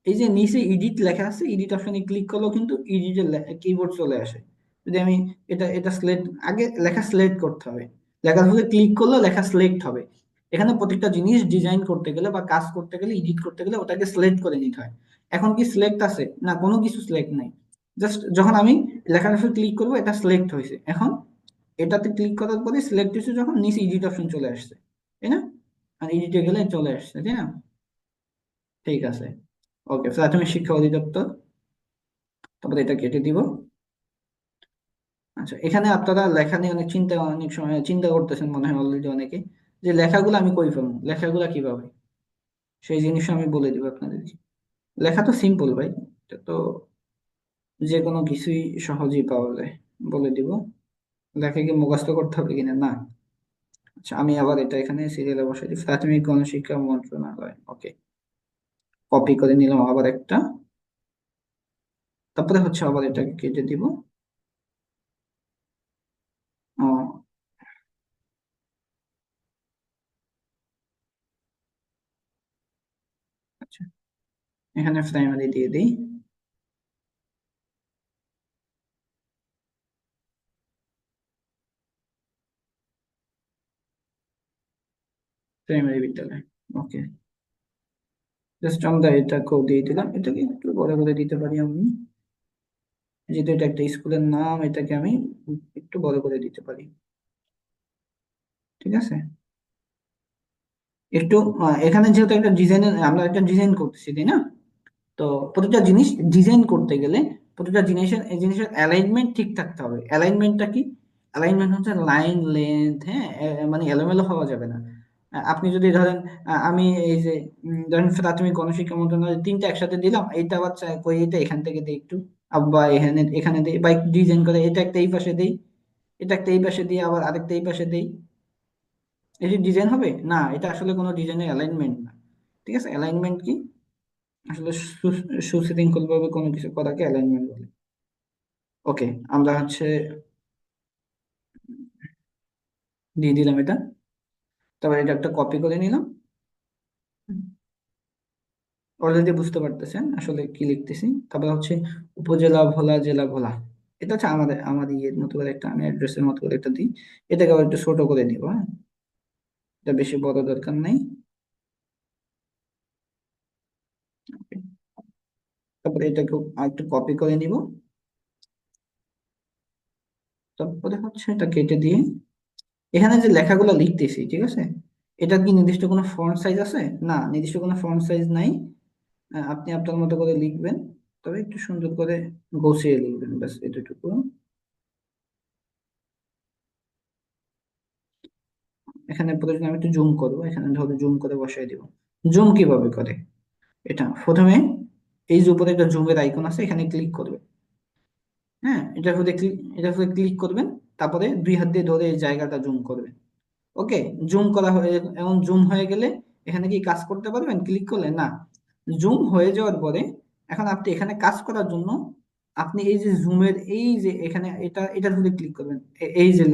এই যে নিচে এডিট লেখা আছে, এডিট অপশনে ক্লিক করলেও কিন্তু এডিটের কিবোর্ড চলে আসে। যদি আমি এটা এটা সিলেক্ট, আগে লেখা সিলেক্ট করতে হবে, লেখার উপরে ক্লিক করলে লেখা সিলেক্ট হবে। এখানে প্রত্যেকটা জিনিস ডিজাইন করতে গেলে বা কাজ করতে গেলে, এডিট করতে গেলে ওটাকে সিলেক্ট করে নিতে হয়। এখন কি সিলেক্ট আছে? না, কোনো কিছু সিলেক্ট নাই। জাস্ট যখন আমি লেখার উপর ক্লিক করবো এটা সিলেক্ট হয়েছে। এখন এটাতে ক্লিক করার পরে সিলেক্ট হয়েছে, যখন নিচে এডিট অপশন চলে আসছে, তাই না? আর এডিটে গেলে চলে আসছে, তাই না? ঠিক আছে, ওকে। প্রাথমিক শিক্ষা অধিদপ্তর, তারপরে এটা কেটে দিব। আচ্ছা, এখানে আপনারা লেখা নিয়ে অনেক সময় চিন্তা করতেছেন মনে হয় অলরেডি অনেকে, যে লেখাগুলো আমি কই পাবো, লেখাগুলো কিভাবে, সেই জিনিসও আমি বলে দিব আপনাদেরকে। লেখা তো সিম্পল ভাই, এটা তো যে কোনো কিছুই সহজেই পাওয়া যায়, বলে দিব। লেখা কি মুখস্থ করতে হবে কিনা? না। আচ্ছা, আমি আবার এটা এখানে সিরিয়ালে বসাই দিই, প্রাথমিক গণশিক্ষা মন্ত্রণালয়, ওকে। কপি করে নিলাম আবার একটা, তারপরে হচ্ছে আবার এটাকে কেটে দিব। ও, আচ্ছা, এখানে প্রাইমারি দিয়ে দিই। প্রাইমারি বিদ্যালয়, ওকে। জাস্ট আমরা এটাকেও দিয়ে দিলাম, এটাকে একটু বড় করে দিতে পারি আমি, যেহেতু এটা একটা স্কুলের নাম, এটাকে আমি একটু বড় করে দিতে পারি। ঠিক আছে, একটু এখানে যেহেতু একটা ডিজাইনের, আমরা একটা ডিজাইন করতেছি, তাই না? তো প্রতিটা জিনিস ডিজাইন করতে গেলে প্রতিটা জিনিসের এই জিনিসের অ্যালাইনমেন্ট ঠিক থাকতে হবে। অ্যালাইনমেন্টটা কি? অ্যালাইনমেন্ট হচ্ছে লাইন লেন্থ, হ্যাঁ, মানে এলোমেলো হওয়া যাবে না। আপনি যদি ধরেন, আমি এই যে ধরেন প্রাথমিক গণশিক্ষা মন্ত্রণালয় তিনটা একসাথে দিলাম, এইটা আবার কই এটা এখান থেকে দিই একটু, আবার এখানে এখানে দিই, বা একটু ডিজাইন করে এটা একটা এই পাশে দিই, এটা একটা এই পাশে দিয়ে আবার আরেকটা এই পাশে দিই, এই যে ডিজাইন হবে না, এটা আসলে কোনো ডিজাইনের অ্যালাইনমেন্ট না। ঠিক আছে, অ্যালাইনমেন্ট কি? আসলে সুশৃঙ্খল ভাবে কোনো কিছু করাকে অ্যালাইনমেন্ট বলে। ওকে, আমরা হচ্ছে দিয়ে দিলাম এটা, তারপর এটা একটা কপি করে নিলাম। অলরেডি বুঝতে পারতেছেন আসলে কি লিখতেছি। তারপর হচ্ছে উপজেলা ভোলা, জেলা ভোলা, এটা হচ্ছে আমার ইয়ের মতো করে একটা, আমি অ্যাড্রেসের মতো করে একটা দিই। এটাকে আবার একটু ছোট করে নিব, হ্যাঁ, এটা বেশি বড় দরকার নাই। Okay, তারপরে এটাকে একটু কপি করে নিব। তারপরে হচ্ছে এটা কেটে দিয়ে এখানে যে লেখাগুলো লিখতেছি, ঠিক আছে, এটা কি নির্দিষ্ট কোনো ফন্ট সাইজ আছে? না, নির্দিষ্ট কোনো ফন্ট সাইজ নাই। আপনি আপনার মতো করে লিখবেন, তবে একটু সুন্দর করে গুছিয়ে লিখবেন, ব্যাস এতটুকু। এখানে প্রয়োজন আমি একটু জুম করবো, এখানে ধরো জুম করে বসাই দিব। জুম কিভাবে করে? এটা প্রথমে এই যে উপরে একটা জুমের আইকন আছে, এখানে ক্লিক করবে। হ্যাঁ, এটার উপরে ক্লিক করবেন, তারপরে দুই হাত দিয়ে ধরে এই জায়গাটা জুম করবেন। ওকে, জুম করা হয়ে, এমন জুম হয়ে গেলে এখানে কি কাজ করতে পারবেন ক্লিক করলে? না। জুম হয়ে যাওয়ার পরে এখন আপনি এখানে কাজ করার জন্য আপনি এই যে জুমের এই যে এখানে এটার উপরে ক্লিক করবেন। এই যে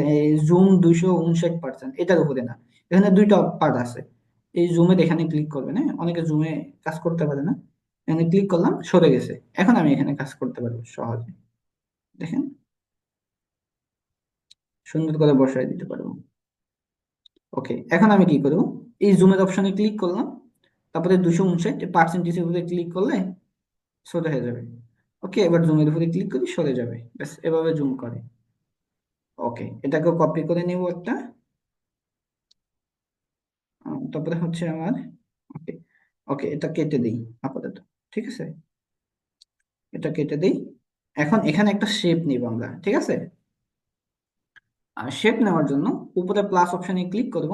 জুম 259%, এটার উপরে না, এখানে দুইটা পার্ট আছে। এই জুমের এখানে ক্লিক করবেন, হ্যাঁ, অনেকে জুমে কাজ করতে পারে না। এখানে ক্লিক করলাম, সরে গেছে। এখন আমি এখানে কাজ করতে পারবো সহজে, দেখেন, সুন্দর করে বসায় দিতে পারবো। ওকে, এখন আমি কি করবো? এই জুমের অপশনে ক্লিক করলাম, তারপরে 259% উপরে ক্লিক করলে ছোট হয়ে যাবে। ওকে, এবার জুমের উপরে ক্লিক করি, সরে যাবে, ব্যাস এভাবে জুম করে। ওকে, এটাকেও কপি করে নিব একটা। তারপরে হচ্ছে আমার, ওকে, ওকে, এটা কেটে দিই আপাতত। ঠিক আছে, এটা কেটে দিই। এখন এখানে একটা শেপ নিব আমরা, ঠিক আছে। আর শেপ নেওয়ার জন্য উপরে প্লাস অপশনে ক্লিক করব।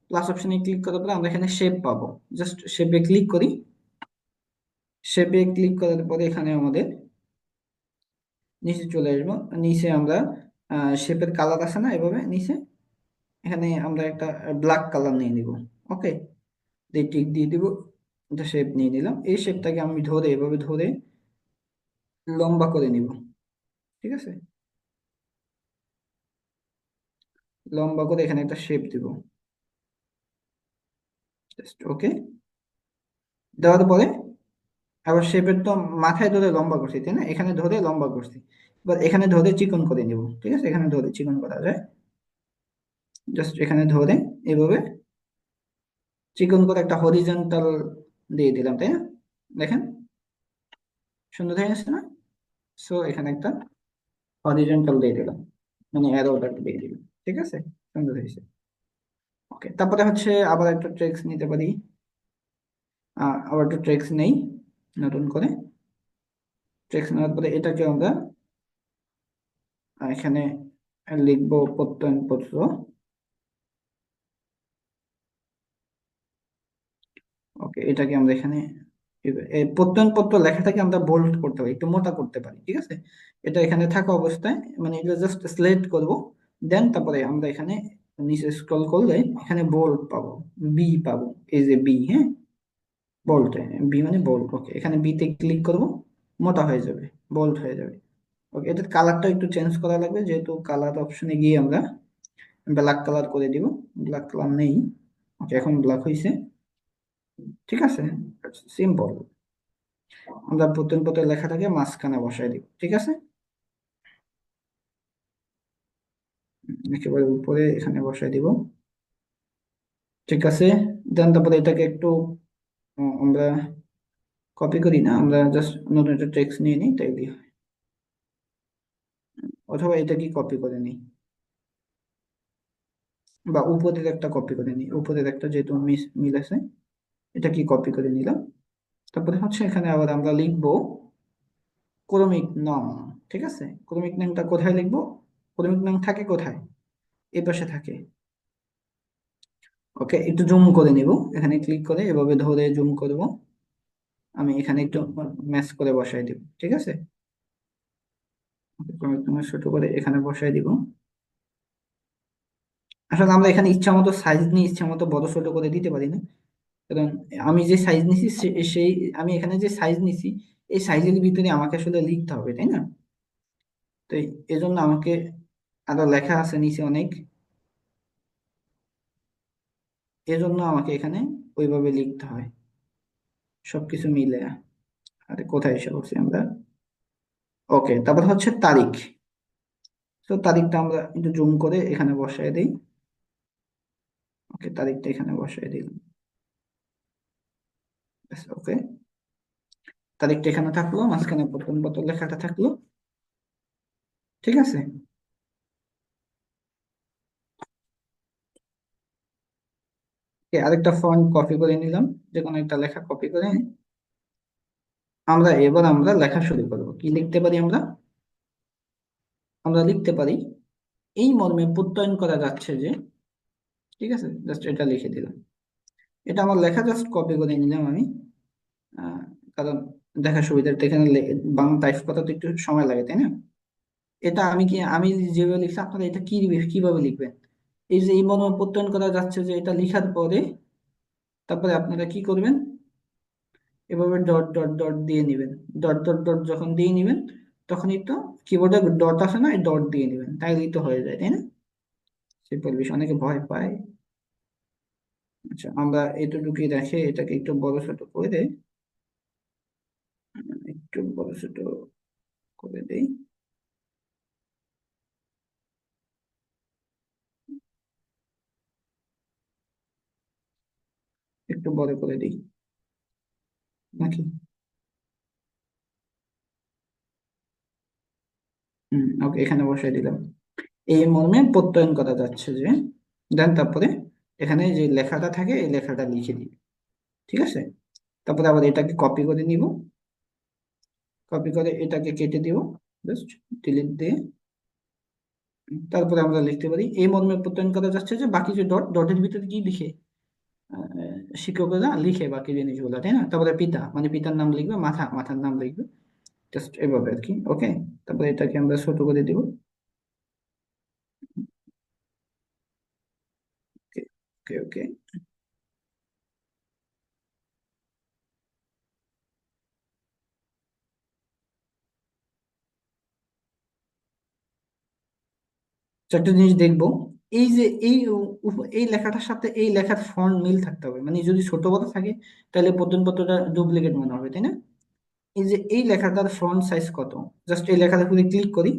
প্লাস অপশনে ক্লিক করার পরে আমরা এখানে শেপ পাবো, জাস্ট শেপে ক্লিক করি। শেপে ক্লিক করার পরে এখানে আমাদের নিচে চলে আসবো। নিচে আমরা শেপের কালার আছে না, এভাবে নিচে এখানে আমরা একটা ব্ল্যাক কালার নিয়ে নিব। ওকে, দিয়ে টিক দিয়ে দিব, এটা শেপ নিয়ে নিলাম। এই শেপটাকে আমি ধরে এভাবে ধরে লম্বা করে নিব। ঠিক আছে, লম্বা করে এখানে একটা শেপ দিব, জাস্ট ওকে। দেওয়ার পরে আবার শেপের তো মাথায় ধরে লম্বা করছি, তাই না? এখানে ধরে লম্বা করছি, এবার এখানে ধরে চিকন করে নিব। ঠিক আছে, এখানে ধরে চিকন করা যায়। জাস্ট এখানে ধরে এভাবে চিকন করে একটা হরিজন্টাল দিয়ে দিলাম, তাই না? দেখেন সুন্দর হয়ে গেছে না? সো এখানে একটা হরিজন্টাল দিয়ে দিলাম, মানে অ্যারোটা দিয়ে দিলাম, ঠিক আছে, সুন্দর হয়েছে। ওকে, তারপরে হচ্ছে আবার একটা ট্রিক্স নিতে পারি। আবার একটা ট্রিক্স নেই নতুন করে। ট্রিক্স নেওয়ার পরে এটাকে আমরা এখানে লিখবো প্রত্যয়নপত্র। ওকে, এটাকে আমরা এখানে এই প্রত্যয়নপত্র লেখাটাকে আমরা বোল্ড করতে পারি, একটু মোটা করতে পারি, ঠিক আছে। এটা এখানে থাকা অবস্থায় মানে এটা জাস্ট সিলেক্ট করব, দেন তারপরে আমরা এখানে নিচে স্ক্রল করলে এখানে বোল্ড পাবো, বি পাবো, এই যে বি, হ্যাঁ, বোল্ড, বি মানে বোল্ড। ওকে, এখানে বি তে ক্লিক করব, মোটা হয়ে যাবে, বোল্ড হয়ে যাবে। ওকে, এটার কালারটা একটু চেঞ্জ করা লাগবে, যেহেতু কালার অপশনে গিয়ে আমরা ব্ল্যাক কালার করে দিব। ব্ল্যাক কালার নেই। ওকে, এখন ব্ল্যাক হয়েছে, ঠিক আছে, সিম্পল। আমরা প্রত্যেক পত্রের লেখাটাকে মাঝখানে বসাই দিব, ঠিক আছে, একেবারে উপরে এখানে বসাই দিব, ঠিক আছে। দেন তারপরে এটাকে একটু আমরা কপি করি না, আমরা জাস্ট নতুন একটা টেক্সট নিয়ে নিই, তাই দিয়ে হয়। অথবা এটা কি কপি করে নিই, বা উপরের একটা কপি করে নিই, উপরের একটা যেহেতু মিল আছে, এটা কি কপি করে নিলাম। তারপরে হচ্ছে এখানে আবার আমরা লিখবো ক্রমিক নং, ঠিক আছে। ক্রমিক নংটা কোথায় লিখবো? ক্রমিক নং থাকে কোথায়? এই পাশে থাকে। ওকে, একটু জুম করে নিব, এখানে ক্লিক করে এভাবে ধরে জুম করব। আমি এখানে একটু ম্যাচ করে বসাই দিব, ঠিক আছে। ক্রমিক নং ছোট করে এখানে বসাই দিব। আসলে আমরা এখানে ইচ্ছা মতো সাইজ নিয়ে ইচ্ছা মতো বড় ছোট করে দিতে পারি না, কারণ আমি যে সাইজ নিছি সেই আমি এখানে যে সাইজ নিছি এই সাইজের ভিতরে আমাকে আসলে লিখতে হবে, তাই না? তো এজন্য আমাকে আরো লেখা আছে নিচে অনেক, এজন্য আমাকে এখানে ওইভাবে লিখতে হয় সবকিছু মিলে। আরে কোথায় এসে বলছি আমরা? ওকে, তারপর হচ্ছে তারিখ। তো তারিখটা আমরা একটু জুম করে এখানে বসায় দিই। ওকে, তারিখটা এখানে বসায় দিলাম। ওকে, তারিখটা এখানে থাকলো, মাঝখানে প্রথম বোতল লেখাটা থাকলো, ঠিক আছে। আরেকটা ফন্ট কপি করে নিলাম, যে কোনো একটা লেখা কপি করে আমরা লেখা শুরু করব। কি লিখতে পারি আমরা? আমরা লিখতে পারি এই মর্মে প্রত্যয়ন করা যাচ্ছে যে, ঠিক আছে, জাস্ট এটা লিখে দিলাম। এটা আমার লেখা জাস্ট কপি করে নিলাম আমি, আহ, কারণ দেখার সুবিধার্থে এখানে বাংলা টাইপ করতে তো একটু সময় লাগে, তাই না? এটা আমি যেভাবে লিখছি আপনারা এটা কিভাবে লিখবেন? এই যে এই মর্মে প্রত্যয়ন করা যাচ্ছে যে, এটা লিখার পরে তারপরে আপনারা কি করবেন? এভাবে ডট ডট ডট দিয়ে নিবেন। ডট ডট ডট যখন দিয়ে নিবেন তখনই তো কিবোর্ডে ডট আছে না, এই ডট দিয়ে নিবেন, তাইলেই তো হয়ে যায়, তাই না? সিম্পল বিষয়, অনেকে ভয় পায়। আচ্ছা, আমরা এতটুকুই রেখে এটাকে একটু বড় ছোট করে দেই, একটু বড় ছোট করে দেই, একটু বড় করে দিই নাকি? ওকে, এখানে বসাই দিলাম। এই মর্মে প্রত্যয়ন করা যাচ্ছে যে, দেন তারপরে এখানে যে লেখাটা থাকে এই লেখাটা লিখে দিই, ঠিক আছে। তারপরে আবার এটাকে কপি করে নিব, কপি করে এটাকে কেটে দিব, জাস্ট ডিলিট দিয়ে। তারপরে আমরা লিখতে পারি এই মর্মে প্রত্যয়ন করা যাচ্ছে যে, বাকি যে ডটের ভিতরে কি লিখে শিক্ষকরা লিখে বাকি জিনিসগুলো, তাই না? তারপরে পিতা মানে পিতার নাম লিখবে, মাথার নাম লিখবে, জাস্ট এভাবে আর কি। ওকে, তারপরে এটাকে আমরা ছোট করে দিব। ওকে ওকে ওকে, একটা জিনিস দেখবো, এই যে এই লেখাটার সাথে এই লেখার ফন্ট মিল থাকতে হবে, মানে যদি ছোট বড় থাকে তাহলে প্রত্যয়নপত্রটা ডুপ্লিকেট মনে হবে, তাই না? এই যে এই লেখাটার ফন্ট সাইজ কত, জাস্ট এই লেখাটার উপরে ক্লিক করি।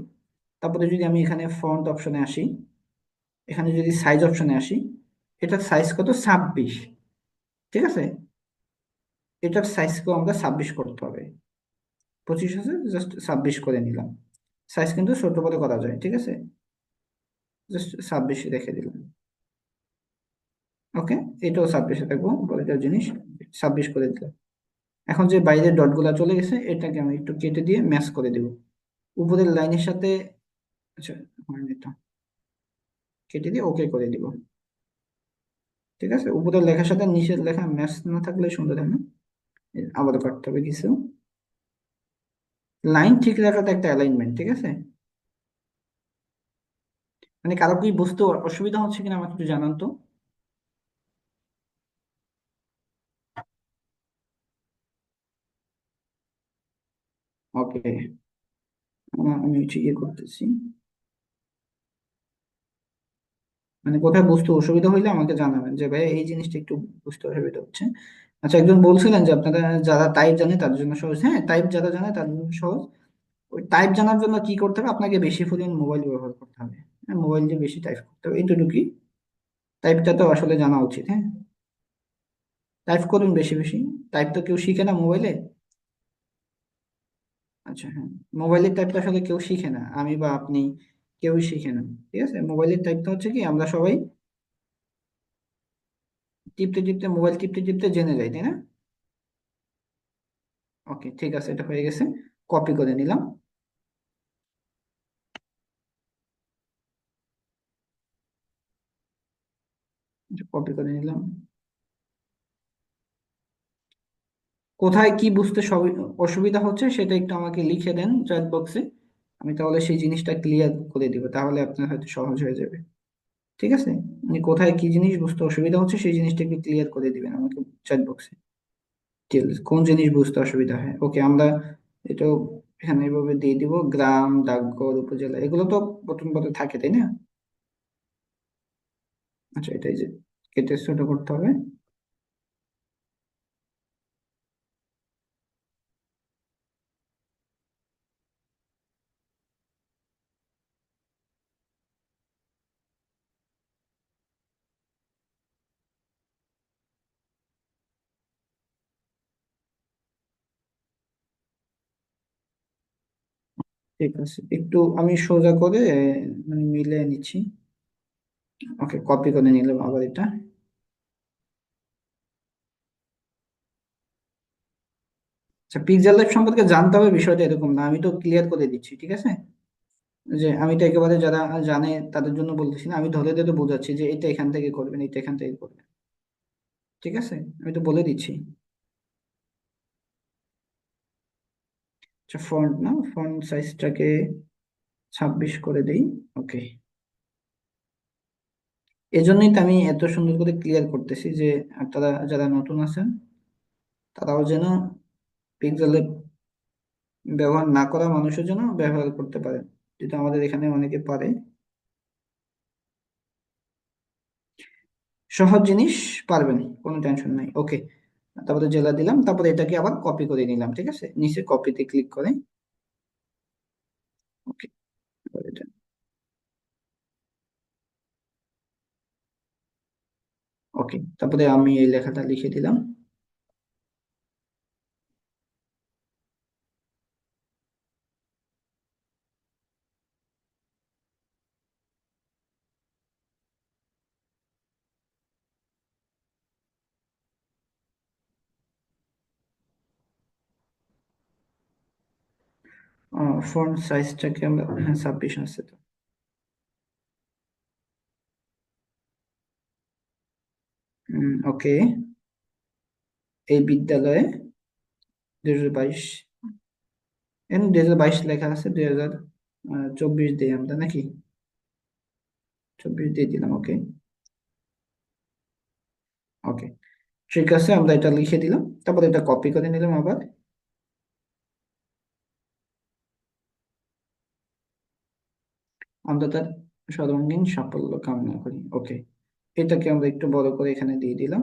তারপরে যদি আমি এখানে ফন্ট অপশনে আসি, এখানে যদি সাইজ অপশনে আসি, এটার সাইজ কত? 26। ঠিক আছে, এটার সাইজকেও আমরা 26 করতে হবে। 25 আছে, জাস্ট 26 করে নিলাম। সাইজ কিন্তু ছোট বড় করা যায়, ঠিক আছে, জাস্ট 26 রেখে দিলাম। ওকে, এটাও 26 থাকবো, বড়টার জিনিস 26 করে দিলাম। এখন যে বাইরের ডট গুলা চলে গেছে, এটাকে আমি একটু কেটে দিয়ে ম্যাচ করে দেব উপরের লাইনের সাথে। আচ্ছা, হয়নি এটা, কেটে দিয়ে ওকে করে দিব। ঠিক আছে, উপরের লেখার সাথে নিচের লেখা ম্যাচ না থাকলে সুন্দর হয় না। আবার করতে হবে কিছু, লাইন ঠিক রাখাটা একটা অ্যালাইনমেন্ট, ঠিক আছে। মানে কারো কি বুঝতে অসুবিধা হচ্ছে কিনা আমাকে একটু জানান তো। ওকে, আমি হচ্ছে ইয়ে করতেছি, মানে কোথায় বুঝতে অসুবিধা হইলে আমাকে জানাবেন যে ভাই এই জিনিসটা একটু বুঝতে অসুবিধা হচ্ছে। আচ্ছা, একজন বলছিলেন যে আপনারা যারা টাইপ জানে তাদের জন্য সহজ। হ্যাঁ, টাইপ যারা জানে তাদের জন্য সহজ। ওই টাইপ জানার জন্য কি করতে হবে? আপনাকে বেশি পরিমাণ মোবাইল ব্যবহার করতে হবে। হ্যাঁ, মোবাইল দিয়ে বেশি টাইপ করতে হবে, এইটুকুই। টাইপটা তো আসলে জানা উচিত। হ্যাঁ, টাইপ করুন বেশি বেশি। টাইপ তো কেউ শিখে না মোবাইলে। আচ্ছা, হ্যাঁ, মোবাইলের টাইপটা আসলে কেউ শিখে না, আমি বা আপনি, কেউই শিখে না। ঠিক আছে, মোবাইলের টাইপটা হচ্ছে কি, আমরা সবাই টিপতে টিপতে, মোবাইল টিপতে টিপতে জেনে যাই, তাই না? ওকে, ঠিক আছে, এটা হয়ে গেছে। কপি করে নিলাম, কপি করে নিলাম। কোথায় কি বুঝতে অসুবিধা হচ্ছে সেটা একটু আমাকে লিখে দেন চ্যাট বক্সে। আমি তাহলে সেই জিনিসটা ক্লিয়ার করে দিব, তাহলে আপনার হয়তো সহজ হয়ে যাবে। ঠিক আছে, মানে কোথায় কি জিনিস বুঝতে অসুবিধা হচ্ছে সেই জিনিসটা একটু ক্লিয়ার করে দিবেন আমাকে চ্যাট বক্সে। ঠিক আছে, কোন জিনিস বুঝতে অসুবিধা হয়। ওকে, আমরা এটা এখানে এভাবে দিয়ে দিব, গ্রাম, ডাকঘর, উপজেলা, এগুলো তো প্রথম পদে থাকে, তাই না? আচ্ছা, এটাই যে কেটে ছোট করতে হবে। ঠিক আছে, একটু আমি সোজা করে মানে মিলিয়ে নিচ্ছি। ওকে, কপি করে নিলাম আবার এটা। আচ্ছা, পিক্সেল ল্যাব সম্পর্কে জানতে হবে বিষয়টা এরকম না, আমি তো ক্লিয়ার করে দিচ্ছি, ঠিক আছে। যে আমি তো একেবারে যারা জানে তাদের জন্য বলতেছি না, আমি ধরে ধরে বোঝাচ্ছি যে এটা এখান থেকে করবেন, এটা এখান থেকে করবেন। ঠিক আছে, আমি তো বলে দিচ্ছি। আচ্ছা, ফন্ট না, ফন্ট সাইজটাকে 26 করে দেই। ওকে, এজন্যই তো আমি এত সুন্দর করে ক্লিয়ার করতেছি যে আপনারা যারা নতুন আছেন তারাও যেন পিক্সেল ব্যবহার না করা মানুষের জন্য ব্যবহার করতে পারেন, যেটা আমাদের এখানে অনেকে পারে। সহজ জিনিস পারবেন, কোনো টেনশন নাই। ওকে, তারপরে জেলা দিলাম, তারপরে এটাকে আবার কপি করে নিলাম। ঠিক আছে, নিচে কপিতে ক্লিক করে। ওকে, এটা ওকে, তারপরে আমি এই লেখাটা লিখে দিলাম। ফন্ট সাইজটাকে আমরা, হ্যাঁ, 26 আছে তো। ওকে, এই বিদ্যালয়ে 2022, এখন 2022 লেখা আছে, 2024 দিই আমরা নাকি? 24 দিয়ে দিলাম। ওকে, ওকে, ঠিক আছে, আমরা এটা লিখে দিলাম, তারপরে এটা কপি করে নিলাম আবার। আমরা তার সর্বাঙ্গীন সাফল্য কামনা করি। ওকে, এটাকে আমরা একটু বড় করে এখানে দিয়ে দিলাম।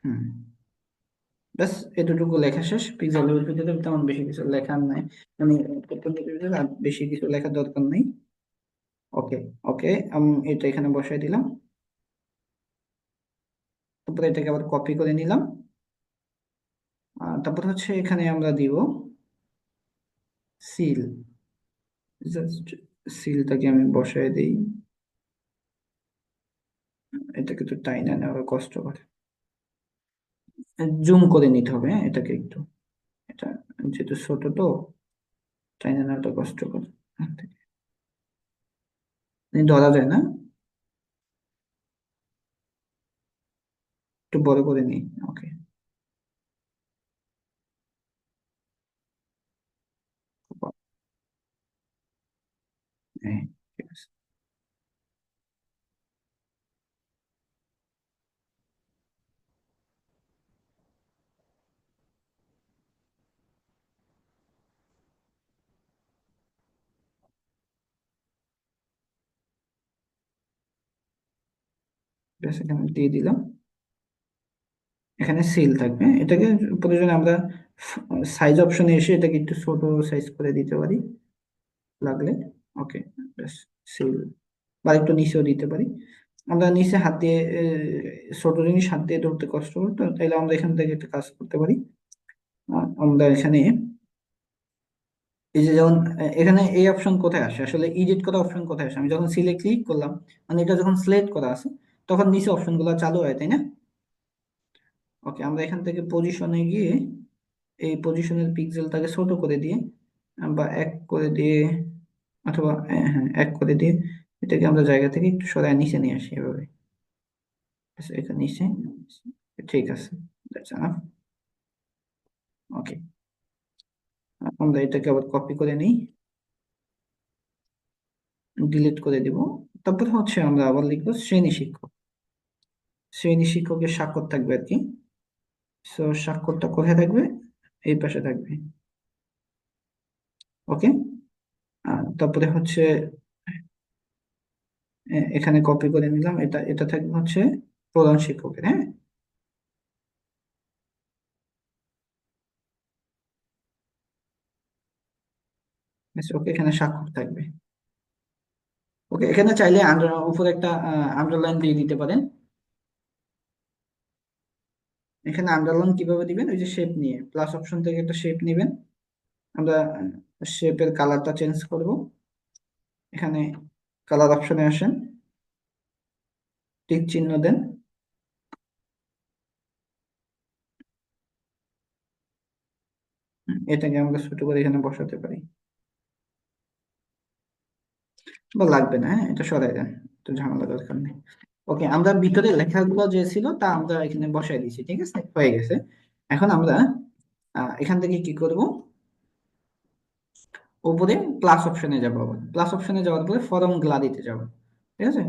হুম, ব্যাস এতটুকু লেখা শেষ। পিক্সেলের ভিতরে তেমন বেশি কিছু লেখার নাই, মানে প্রত্যেকটার ভিতরে আর বেশি কিছু লেখার দরকার নেই। ওকে, ওকে, আমি এটা এখানে বসাই দিলাম। তারপরে এটাকে আবার কপি করে নিলাম। তারপর হচ্ছে এখানে আমরা দিব সিল। জাস্ট সিলটাকে আমি বসাই দিই। এটাকে তো টাইনা নেওয়া কষ্ট করে, জুম করে নিতে হবে, হ্যাঁ এটাকে একটু। এটা যেহেতু ছোট তো টাইনা নেওয়াটা কষ্ট করে, ধরা যায় না। একটু বড় করে নিই। ওকে, হ্যাঁ, ঠিক আছে। ব্যাস এখানে দিয়ে দিলাম। এখানে সিল থাকবে, এটাকে প্রয়োজনে আমরা সাইজ অপশনে এসে এটাকে একটু ছোট সাইজ করে দিতে পারি লাগলে। ওকে, ব্যাস সিল। বা একটু নিচেও দিতে পারি। আমরা নিচে হাত দিয়ে ছোট জিনিস হাত দিয়ে ধরতে কষ্ট হয়, তো তাইলে আমরা এখান থেকে একটা কাজ করতে পারি। আমরা এখানে এই যে যেমন এখানে এই অপশন কোথায় আসে, আসলে এডিট করা অপশন কোথায় আসে? আমি যখন সিলে ক্লিক করলাম, মানে এটা যখন সিলেক্ট করা আছে, তখন নিচে অপশন গুলো চালু হয়, তাই না? ওকে, আমরা এখান থেকে পজিশনে গিয়ে এই পজিশনের পিক্সেলটাকে ছোট করে দিয়ে বা এক করে দিয়ে, অথবা হ্যাঁ এক করে দিয়ে এটাকে আমরা জায়গা থেকে একটু সরায় নিচে নিয়ে আসি এভাবে। আচ্ছা, এখানে নিচে, ঠিক আছে, দ্যাটস এনাফ। ওকে, আমরা এটাকে আবার কপি করে নিই, ডিলিট করে দিব। তারপর হচ্ছে আমরা আবার লিখবো শ্রেণী শিক্ষক। শ্রেণী শিক্ষকের স্বাক্ষর থাকবে আর কি। সো স্বাক্ষরটা কোথায় থাকবে? এই পাশে থাকবে। ওকে, তারপরে হচ্ছে এখানে কপি করে নিলাম, এটা এটা থাকবে হচ্ছে প্রধান শিক্ষকের, হ্যাঁ। ওকে, এখানে স্বাক্ষর থাকবে। ওকে, এখানে চাইলে উপরে একটা আন্ডারলাইন দিয়ে দিতে পারেন। এখানে আন্ডারলাইন কিভাবে দিবেন? ওই যে শেপ নিয়ে প্লাস অপশন থেকে একটা শেপ নেবেন। আমরা শেপের কালারটা চেঞ্জ করব। এখানে কালার অপশনে আসেন, টিক চিহ্ন দেন। এটাকে আমরা ছোট করে এখানে বসাতে পারি, বা লাগবে না, হ্যাঁ এটা সরাই দেন, তো ঝামেলা দরকার নেই। ওকে, আমরা ভিতরে লেখাগুলো যে ছিল তা আমরা এখানে বসাই দিয়েছি, ঠিক আছে, হয়ে গেছে। এখন আমরা এখান থেকে কি করব? উপরে প্লাস অপশনে যাবো, আবার প্লাস অপশনে যাওয়ার পরে ফরম গ্যালারিতে যাব, ঠিক আছে।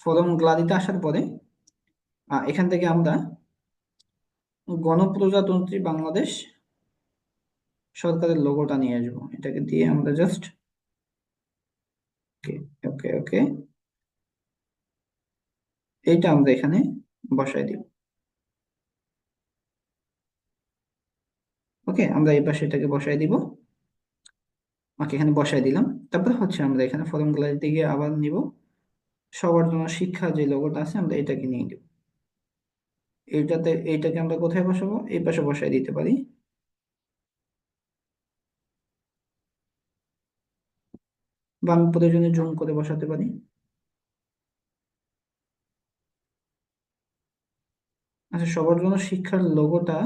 ফরম গ্যালারিতে আসার পরে এখান থেকে আমরা গণপ্রজাতন্ত্রী বাংলাদেশ সরকারের লোগোটা নিয়ে আসবো, এটাকে দিয়ে আমরা জাস্ট ওকে, ওকে, ওকে, এইটা আমরা এখানে বসাই দিব। ওকে, আমরা এই পাশে এটাকে বসাই দিব। ওকে, এখানে বসাই দিলাম। তারপর হচ্ছে আমরা এখানে ফরম গ্যালারিতে গিয়ে আবার নিব সবার জন্য শিক্ষা যে লোগোটা আছে, আমরা এটাকে নিয়ে নিব। এইটাকে আমরা কোথায় বসাবো? এই পাশে বসাই দিতে পারি, বা আমি প্রয়োজনে জুম করে বসাতে পারি। আচ্ছা, সবার জন্য শিক্ষার লোগোটা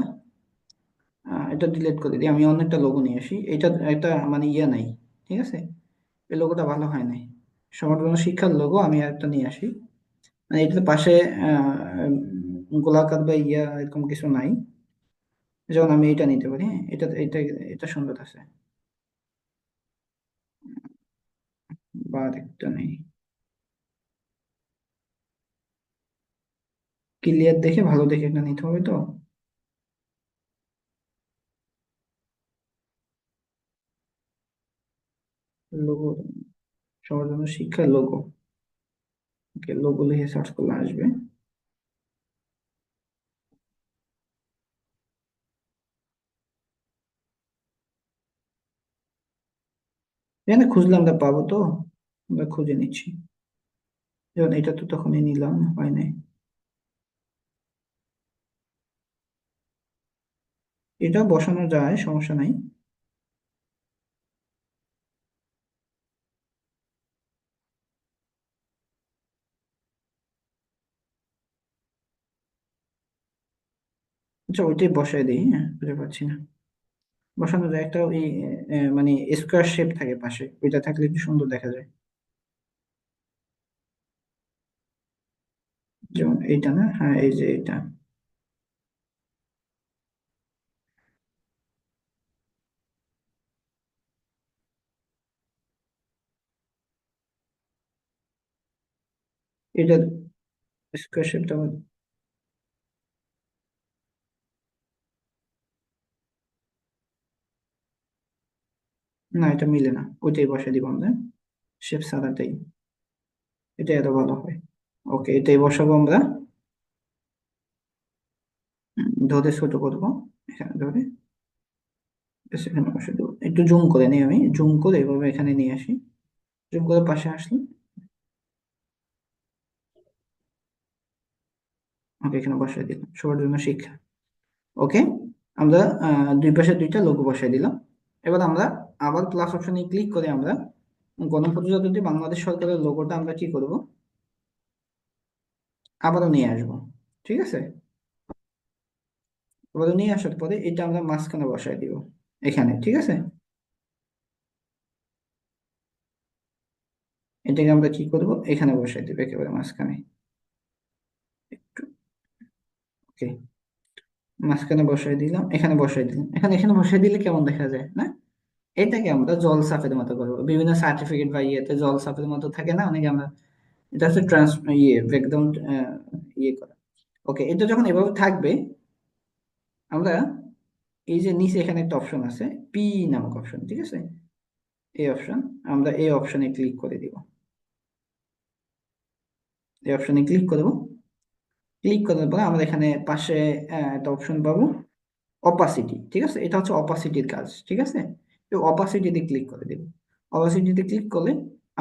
এটা ডিলিট করে দিই, আমি অন্য একটা লোগো নিয়ে আসি। এটা একটা মানে ইয়ে নাই, ঠিক আছে, এই লোগোটা ভালো হয় নাই। সবার জন্য শিক্ষার লোগো আমি একটা নিয়ে আসি, মানে এটার পাশে গোলাকার বা ইয়া এরকম কিছু নাই। যেমন আমি এটা নিতে পারি, হ্যাঁ এটা এটা এটা সুন্দর আছে, বা একটা নেই। ক্লিয়ার দেখে ভালো দেখে একটা নিতে হবে তো। লোগো, সবার জন্য শিক্ষার লোগো। ওকে, লোগো লিখে সার্চ করলে আসবে। এখানে খুঁজলে আমরা পাবো তো, আমরা খুঁজে নিচ্ছি। যেমন এটা তো তখনই নিলাম, হয় নাই। এটা বসানো যায়, সমস্যা নাই। আচ্ছা ওইটাই বসাই দিই, হ্যাঁ বুঝতে পারছি না। বসানো যায় একটা ওই মানে স্কোয়ার শেপ থাকে পাশে, ওইটা থাকলে একটু সুন্দর দেখা যায়। যেমন এইটা না, হ্যাঁ এই যে এইটা। এটা স্কোয়ার শেপটা, না এটা মিলে না, ওইটাই বসাই দিব আমরা, শেপ সাদাটাই, এটা এত ভালো হয়। ওকে এটাই বসাবো আমরা। ধরে ছোট করবো, এখানে ধরে সেখানে বসে দেবো। একটু জুম করে নিই, আমি জুম করে এভাবে এখানে নিয়ে আসি, জুম করে পাশে আসলে ওকে এখানে বসাই দিলাম, সবার জন্য শিক্ষা। ওকে, আমরা দুই পাশে দুইটা লোগো বসাই দিলাম। এবার আমরা আবার প্লাস অপশনে ক্লিক করে আমরা গণপ্রজাতন্ত্রী বাংলাদেশ সরকারের লোগোটা আমরা কি করব, আবারও নিয়ে আসবো। ঠিক আছে, আবারও নিয়ে আসার পরে এটা আমরা মাঝখানে বসাই দিব এখানে। ঠিক আছে, এটাকে আমরা কি করব, এখানে বসাই দিব একেবারে মাঝখানে। ওকে, মাঝখানে বসাই দিলাম, এখানে বসাই দিলাম, এখানে এখানে বসাই দিলে কেমন দেখা যায় না? এটাকে আমরা জল সাফের মতো করবো, বিভিন্ন সার্টিফিকেট বা ইয়েতে জল সাফের মতো থাকে না অনেকে, আমরা এটা হচ্ছে ব্যাকগ্রাউন্ড ইয়ে করা। ওকে, এটা যখন এভাবে থাকবে, আমরা এই যে নিচে এখানে একটা অপশন আছে, পি নামক অপশন, ঠিক আছে, এই অপশন, আমরা এই অপশনে ক্লিক করে দিব। এই অপশনে ক্লিক করব, ক্লিক করার পরে আমরা এখানে পাশে একটা অপশন পাবো, অপাসিটি। ঠিক আছে, এটা হচ্ছে অপাসিটির কাজ। ঠিক আছে, তো অপাসিটিতে ক্লিক করে দেব। অপাসিটিতে ক্লিক করলে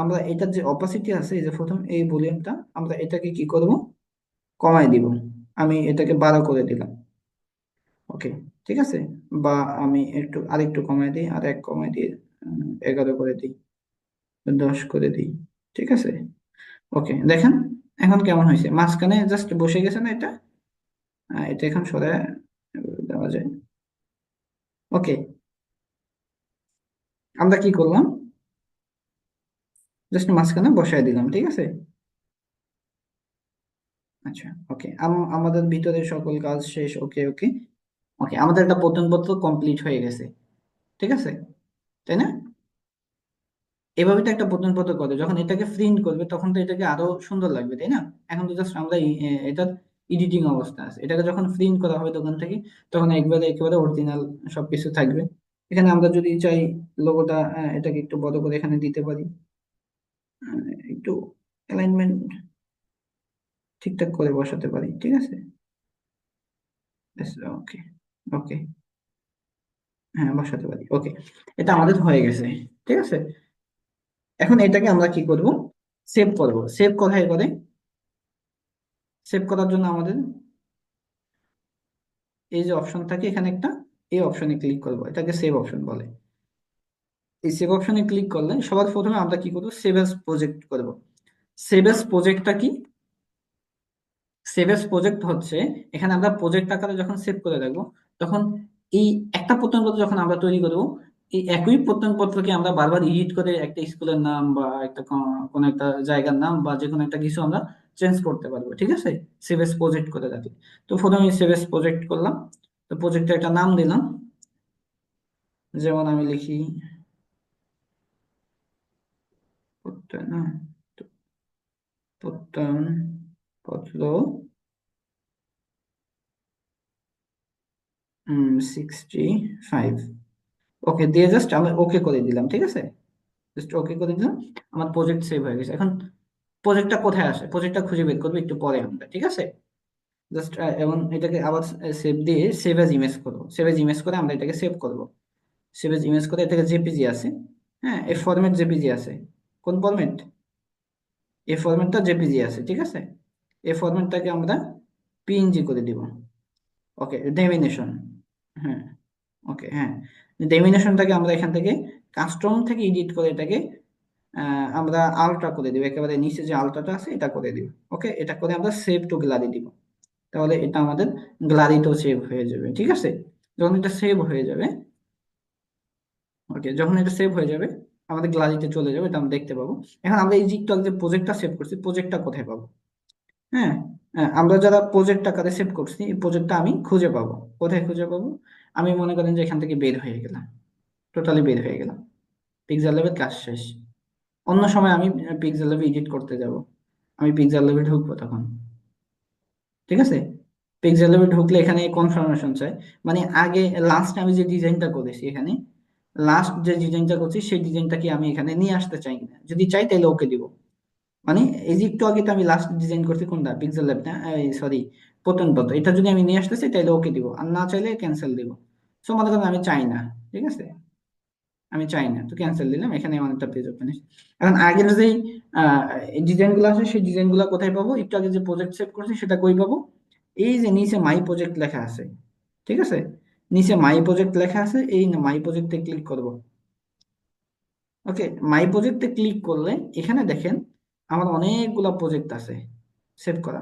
আমরা এটার যে অপাসিটি আছে, এই যে প্রথম এই ভলিউমটা, আমরা এটাকে কি করব, কমাই দিব। আমি এটাকে 12 করে দিলাম। ওকে, ঠিক আছে, বা আমি একটু আরেকটু কমাই দিই, আর এক কমাই দিয়ে 11 করে দিই, 10 করে দিই। ঠিক আছে, ওকে দেখেন এখন কেমন হয়েছে, মাঝখানে জাস্ট বসে গেছে না এটা। এটা এখন সরায় দেওয়া যায়। ওকে, আমরা কি করলাম, জাস্ট মাঝখানে বসায় দিলাম। ঠিক আছে, আচ্ছা ওকে, আমাদের ভিতরে সকল কাজ শেষ। ওকে ওকে ওকে, আমাদের একটা প্রত্যয়নপত্র কমপ্লিট হয়ে গেছে। ঠিক আছে, তাই না? এভাবে তো একটা প্রত্যয়নপত্র করে, যখন এটাকে প্রিন্ট করবে তখন তো এটাকে আরো সুন্দর লাগবে, তাই না? এখন তো জাস্ট আমরা এটার এডিটিং অবস্থা আছে, এটাকে যখন প্রিন্ট করা হবে দোকান থেকে, তখন একবারে একেবারে অরিজিনাল সবকিছু থাকবে। এখানে আমরা যদি চাই লোগোটা, এটাকে একটু বড় করে এখানে দিতে পারি, একটু অ্যালাইনমেন্ট ঠিকঠাক করে বসাতে পারি। ঠিক আছে, ওকে ওকে, হ্যাঁ বসাতে পারি। ওকে, এটা আমাদের হয়ে গেছে। ঠিক আছে, এখন এটাকে আমরা কি করব, সেভ করব। সেভ কোথায় করে, সেভ করার জন্য আমাদের এই যে অপশন থাকে এখানে একটা, এই অপশনে ক্লিক করব, এটাকে সেভ অপশন বলে। এই সেভ অপশনে ক্লিক করলে সবার প্রথমে আমরা কি করব, সেভ এস প্রজেক্ট করব। সেভ এস প্রজেক্টটা কি, সেভ এস প্রজেক্ট হচ্ছে, এখানে আমরা প্রজেক্ট আকারে যখন সেভ করে রাখবো, তখন এই একটা প্রত্যয়নপত্র যখন আমরা তৈরি করব, এই একই প্রত্যয়নপত্রকে আমরা বারবার এডিট করে একটা স্কুলের নাম বা একটা কোনো একটা জায়গার নাম বা যে কোনো একটা কিছু আমরা চেঞ্জ করতে পারবো। ঠিক আছে, সেভ এস প্রজেক্ট করে রাখি। তো প্রথমে সেভ এস প্রজেক্ট করলাম, তো প্রজেক্টে একটা নাম দিলাম, যেমন আমি লিখি প্রত্যয়ন, প্রত্যয়নপত্র 65। ওকে দিয়ে জাস্ট আমি ওকে করে দিলাম। ঠিক আছে, জাস্ট ওকে করে দিলাম, আমার প্রজেক্ট সেভ হয়ে গেছে। এখন প্রজেক্টটা কোথায় আসে, প্রজেক্টটা খুঁজে বের করবো একটু পরে আমরা। ঠিক আছে, জাস্ট এবং এটাকে আবার সেভ দিয়ে সেভ এজ ইমেজ করবো, সেভ এজ ইমেজ করে আমরা এটাকে সেভ করবো। সেভ এজ ইমেজ করে এটাকে জেপিজি আছে, হ্যাঁ, এই ফরম্যাট জেপিজি আছে। কোন ফরম্যাট? এই ফরম্যাটটা জেপিজি আছে, ঠিক আছে। এই ফরম্যাটটাকে আমরা পিএনজি করে দিব। ওকে, ডেমিনেশন। হ্যাঁ, ওকে, হ্যাঁ, ডেমিনেশনটাকে আমরা এখান থেকে কাস্টম থেকে এডিট করে এটাকে আমরা আলট্রা করে দিব, একেবারে নিচে যে আলট্রাটা আছে এটা করে দিব। ওকে, এটা করে আমরা সেভ টু গ্যালারি দিব। তাহলে এটা আমাদের গ্যালারিতেও সেভ হয়ে যাবে, ঠিক আছে। যখন এটা সেভ হয়ে যাবে, ওকে, যখন এটা সেভ হয়ে যাবে আমাদের গ্যালারিতে চলে যাবে, এটা আমরা দেখতে পাবো। এখন আমরা এই যে একটু আগে যে প্রজেক্টটা সেভ করছি, প্রজেক্টটা কোথায় পাবো? হ্যাঁ, আমরা যারা প্রজেক্ট আকারে সেভ করছি এই প্রজেক্টটা আমি খুঁজে পাবো। কোথায় খুঁজে পাবো? আমি মনে করেন যে এখান থেকে বের হয়ে গেলাম, টোটালি বের হয়ে গেলাম, পিক্সেল ল্যাবের কাজ শেষ। অন্য সময় আমি পিক্সেল ল্যাবে এডিট করতে যাব, আমি পিক্সেল ল্যাবে ঢুকবো তখন, ঠিক আছে। পিক্সেল ল্যাবে ঢুকলে এখানে কনফার্মেশন চাই, মানে আগে লাস্ট আমি যে ডিজাইনটা করেছি এখানে, লাস্ট যে ডিজাইনটা করছি সেই ডিজাইনটা কি আমি এখানে নিয়ে আসতে চাই কিনা, যদি চাই তাহলে ওকে দিব। মানে এই যে একটু আগে তো আমি লাস্ট ডিজাইন করছি কোনটা, পিক্সেল ল্যাব না, সরি, পতনপত, এটা যদি আমি নিয়ে আসতে চাই তাহলে ওকে দিব, আর না চাইলে ক্যান্সেল দিব। সো মনে করেন আমি চাই না, ঠিক আছে, আমি চাই না, তো ক্যান্সেল দিলাম, এখানে অনেকটা পেজ ওপেন। এখন আগের যেই ডিজাইন গুলো আছে সেই ডিজাইন গুলো কোথায় পাবো? একটু আগে যে প্রজেক্ট সেভ করছি সেটা কই পাবো? এই যে নিচে মাই প্রজেক্ট লেখা আছে, ঠিক আছে, নিচে মাই প্রজেক্ট লেখা আছে, এই মাই প্রজেক্টে ক্লিক করব। ওকে, মাই প্রজেক্টে ক্লিক করলে এখানে দেখেন আমার অনেকগুলা প্রজেক্ট আছে সেভ করা,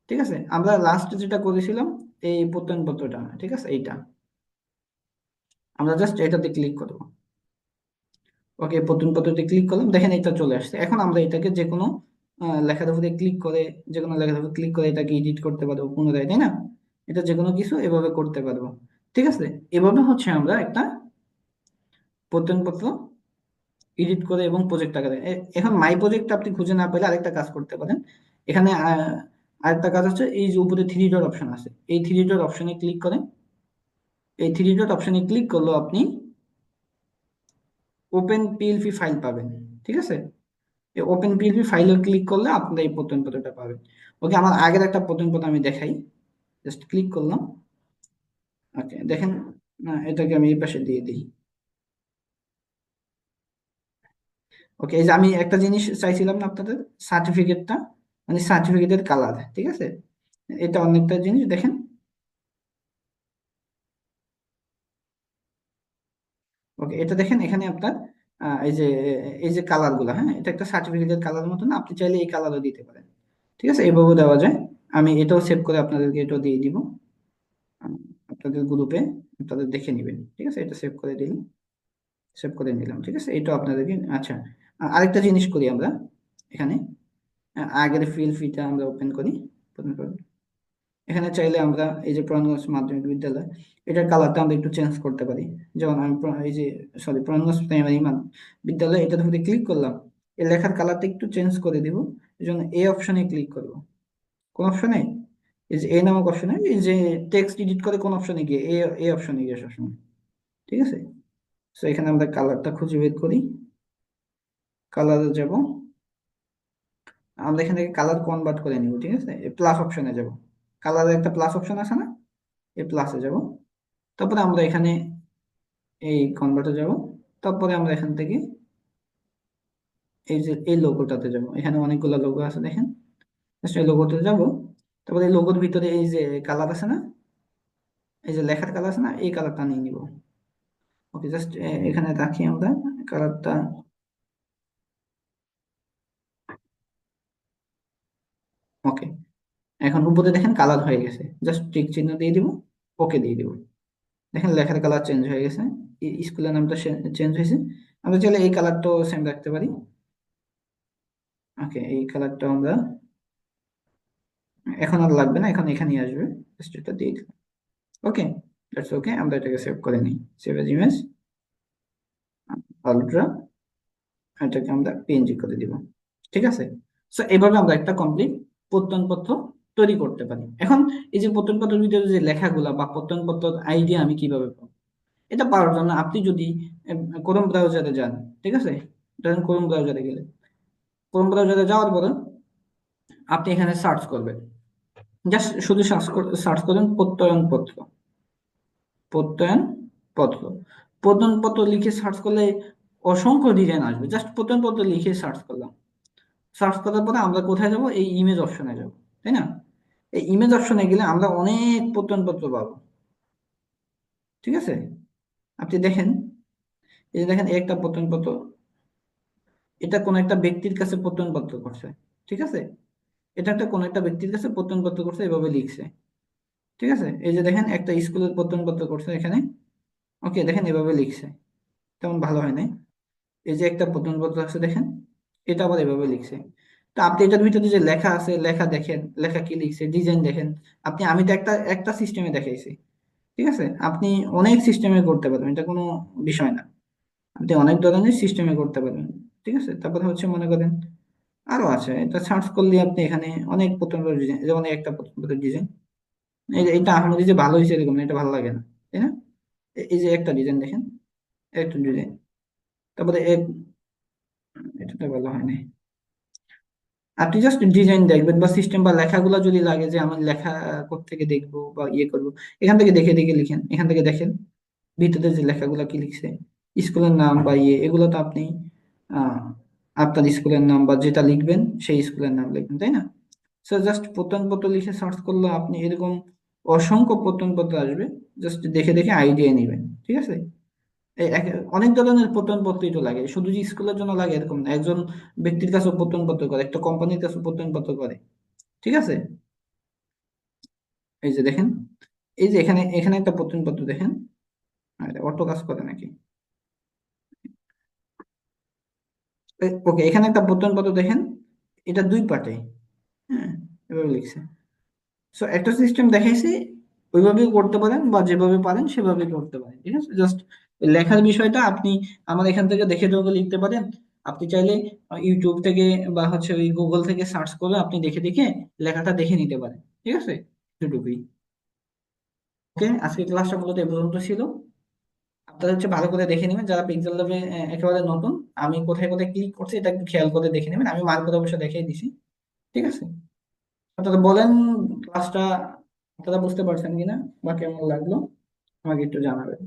ঠিক আছে। আমরা লাস্ট যেটা করেছিলাম এই প্রত্যয়নপত্রটা, ঠিক আছে, এইটা আমরা জাস্ট এটাতে ক্লিক করব। ওকে, প্রত্যয়নপত্রতে ক্লিক করলাম, দেখেন এটা চলে আসছে। এখন আমরা এটাকে যে কোনো লেখার উপরে ক্লিক করে, যে কোনো লেখার উপরে ক্লিক করে এটাকে এডিট করতে পারবো পুনরায়, তাই না? এটা যে কোনো কিছু এভাবে করতে পারবো, ঠিক আছে। এভাবে হচ্ছে আমরা একটা প্রত্যয়নপত্র এডিট করে এবং প্রজেক্ট আকারে এখন মাই প্রজেক্ট আপনি খুঁজে না পেলে আরেকটা কাজ করতে পারেন। এখানে আরেকটা কাজ হচ্ছে, এই যে উপরে থ্রি ডট অপশন আছে, এই থ্রি ডট অপশনে ক্লিক করেন। এই থ্রি ডট অপশনে ক্লিক করলেও আপনি ওপেন পিএলপি ফাইল পাবেন, ঠিক আছে। এই ওপেন পিএলপি ফাইলে ক্লিক করলে আপনারা এই প্রত্যয়নপত্রটা পাবেন। ওকে, আমার আগের একটা প্রত্যয়নপত্র আমি দেখাই, জাস্ট ক্লিক করলাম। ওকে, দেখেন, এটাকে আমি এই পাশে দিয়ে দিই। ওকে, এই যে আমি একটা জিনিস চাইছিলাম না আপনাদের, সার্টিফিকেটটা, মানে সার্টিফিকেটের কালার, ঠিক আছে। এটা অনেকটা জিনিস দেখেন। ওকে, এটা দেখেন এখানে আপনার এই যে কালার গুলা, হ্যাঁ, এটা একটা সার্টিফিকেটের কালার মতো না, আপনি চাইলে এই কালারও দিতে পারেন, ঠিক আছে, এভাবেও দেওয়া যায়। আমি এটাও সেভ করে আপনাদেরকে এটাও দিয়ে দিব আম, আপনাদের গ্রুপে, আপনাদের দেখে নেবেন, ঠিক আছে। এটা সেভ করে দিলাম, সেভ করে নিলাম, ঠিক আছে, এটা আপনাদেরকে। আচ্ছা, আরেকটা জিনিস করি আমরা এখানে, আগের ফিটা আমরা ওপেন করি। এখানে চাইলে আমরা এই যে প্রণগঞ্জ মাধ্যমিক বিদ্যালয়, এটার কালারটা আমরা একটু চেঞ্জ করতে পারি। যেমন আমি এই যে, সরি, প্রণগঞ্জ প্রাইমারি বিদ্যালয়, এটার উপরে ক্লিক করলাম, এই লেখার কালারটা একটু চেঞ্জ করে দিব। এই জন্য এই অপশনে ক্লিক করব। কোন অপশনে? এই যে এই নামক অপশনে, এই যে টেক্সট এডিট করে কোন অপশনে গিয়ে, এই অপশনে গিয়ে সবসময়, ঠিক আছে। তো এখানে আমরা কালারটা খুঁজে বের করি, কালারে যাব, আমরা এখান থেকে কালার কনভার্ট করে নিব, ঠিক আছে। প্লাস অপশনে যাব, কালারের একটা প্লাস অপশন আছে না, এই প্লাসে যাব। তারপরে আমরা এখানে এই কনভার্টে যাব। তারপরে আমরা এখান থেকে এই যে এই লোগোটাতে যাব, এখানে অনেকগুলো লোগো আছে দেখেন, জাস্ট এই লোগোতে যাব। তারপরে এই লোগোর ভিতরে এই যে কালার আছে না, এই যে লেখার কালার আছে না, এই কালারটা নিয়ে নিব। ওকে, জাস্ট এখানে রাখি আমরা কালারটা। ওকে, এখন উপরে দেখেন কালার হয়ে গেছে, জাস্ট টিক চিহ্ন দিয়ে দিব, ওকে দিয়ে দিব। দেখেন লেখার কালার চেঞ্জ হয়ে গেছে, স্কুলের নামটা চেঞ্জ হয়েছে। আমরা চাইলে এই কালারটাও সেম রাখতে পারি। ওকে, এই কালারটা আমরা এখন আর লাগবে না, এখন এখানেই আসবে, জাস্ট এটা দিয়ে দিলাম। ওকে, দ্যাটস ওকে, আমরা এটাকে সেভ করে নিই, সেভ এজ ইমেজ, আলট্রা, এটাকে আমরা পিএনজি করে দিব, ঠিক আছে। সো এইভাবে আমরা একটা কমপ্লিট প্রত্যয়নপত্র তৈরি করতে পারি। এখন এই যে প্রত্যয়নপত্রের ভিতরে যে লেখাগুলা বা প্রত্যয়নপত্র আইডিয়া আমি কিভাবে পাবো? এটা পাওয়ার জন্য আপনি যদি ক্রোম ব্রাউজারে যান, ঠিক আছে, ধরেন ক্রোম ব্রাউজারে গেলে, ক্রোম ব্রাউজারে যাওয়ার পরে আপনি এখানে সার্চ করবেন, জাস্ট শুধু সার্চ করেন প্রত্যয়নপত্র, প্রত্যয়নপত্র, প্রত্যয়নপত্র লিখে সার্চ করলে অসংখ্য ডিজাইন আসবে, জাস্ট প্রত্যয়নপত্র লিখে সার্চ করলাম, সার্চ করার পরে আমরা কোথায় যাব, এই ইমেজ অপশনে যাব, তাই না? এই ইমেজ অপশনে গেলে আমরা অনেক প্রত্যয়নপত্র পাবো, ঠিক আছে? আপনি দেখেন, এই যে দেখেন একটা প্রত্যয়নপত্র, এটা কোন একটা ব্যক্তির কাছে প্রত্যয়নপত্র করছে, ঠিক আছে? এটা একটা কোন একটা ব্যক্তির কাছে প্রত্যয়নপত্র করছে, এভাবে লিখছে, ঠিক আছে? এই যে দেখেন একটা স্কুলের প্রত্যয়নপত্র করছে এখানে, ওকে, দেখেন এভাবে লিখছে, তেমন ভালো হয় নাই। এই যে একটা প্রত্যয়নপত্র আছে দেখেন, এটা আবার এভাবে লিখছে। তো আপনি এটার ভিতরে যে লেখা আছে, লেখা দেখেন, লেখা কি লিখছে, ডিজাইন দেখেন। আপনি, আমি তো একটা একটা সিস্টেমে দেখাইছি, ঠিক আছে? আপনি অনেক সিস্টেমে করতে পারবেন, এটা কোনো বিষয় না। আপনি অনেক ধরনের সিস্টেমে করতে পারবেন, ঠিক আছে? তারপরে হচ্ছে মনে করেন আরো আছে, এটা সার্চ করলে আপনি এখানে অনেক প্রত্যেকটা ডিজাইন, যেমন এই একটা প্রত্যেকটা ডিজাইন, এটা আহামরি যে ভালো হয়েছে এরকম না, এটা ভালো লাগে না, তাই না? এই যে একটা ডিজাইন দেখেন, একটা ডিজাইন, তারপরে এটা তো ভালো হয় না। আপনি জাস্ট ডিজাইন দেখবেন বা সিস্টেম বা লেখাগুলো যদি লাগে যে আমার লেখা থেকে দেখবো বা ইয়ে করবো, এখান থেকে দেখে দেখে লিখেন, এখান থেকে দেখেন ভিতরে যে লেখাগুলো কি লিখছে, স্কুলের নাম বা ইয়ে, এগুলো তো আপনি আহ আপনার স্কুলের নাম বা যেটা লিখবেন সেই স্কুলের নাম লিখবেন, তাই না? সো জাস্ট প্রত্যয়নপত্র লিখে সার্চ করলে আপনি এরকম অসংখ্য প্রত্যয়নপত্র আসবে, জাস্ট দেখে দেখে আইডিয়া নেবেন, ঠিক আছে? অনেক ধরনের প্রত্যয়নপত্রই তো লাগে, শুধু যে স্কুলের জন্য লাগে এরকম না, একজন ব্যক্তির কাছে প্রত্যয়নপত্র করে, একটা কোম্পানির কাছে প্রত্যয়নপত্র করে, ঠিক আছে? এই যে দেখেন, এই যে এখানে এখানে একটা প্রত্যয়নপত্র দেখেন, অটো কাজ করে নাকি, ওকে, এখানে একটা প্রত্যয়নপত্র দেখেন, এটা দুই পার্টে, হ্যাঁ, এভাবে লিখছে। সো একটা সিস্টেম দেখাইছি, ওইভাবেই করতে পারেন বা যেভাবে পারেন সেভাবে করতে পারেন, ঠিক আছে? জাস্ট লেখার বিষয়টা আপনি আমার এখান থেকে দেখে দেখে লিখতে পারেন। আপনি চাইলে ইউটিউব থেকে বা হচ্ছে ওই গুগল থেকে সার্চ করে আপনি দেখে দেখে লেখাটা দেখে নিতে পারেন, ঠিক আছে? এটুকুই। ওকে, আজকে ক্লাসটা মূলত এই পর্যন্ত ছিল। আপনারা হচ্ছে ভালো করে দেখে নেবেন যারা পিক্সেল ল্যাবে একেবারে নতুন, আমি কোথায় কোথায় ক্লিক করছি এটা একটু খেয়াল করে দেখে নেবেন, আমি মার্ক করে অবশ্য দেখিয়ে দিছি, ঠিক আছে? আপনারা বলেন ক্লাসটা আপনারা বুঝতে পারছেন কিনা বা কেমন লাগলো, আমাকে একটু জানাবেন।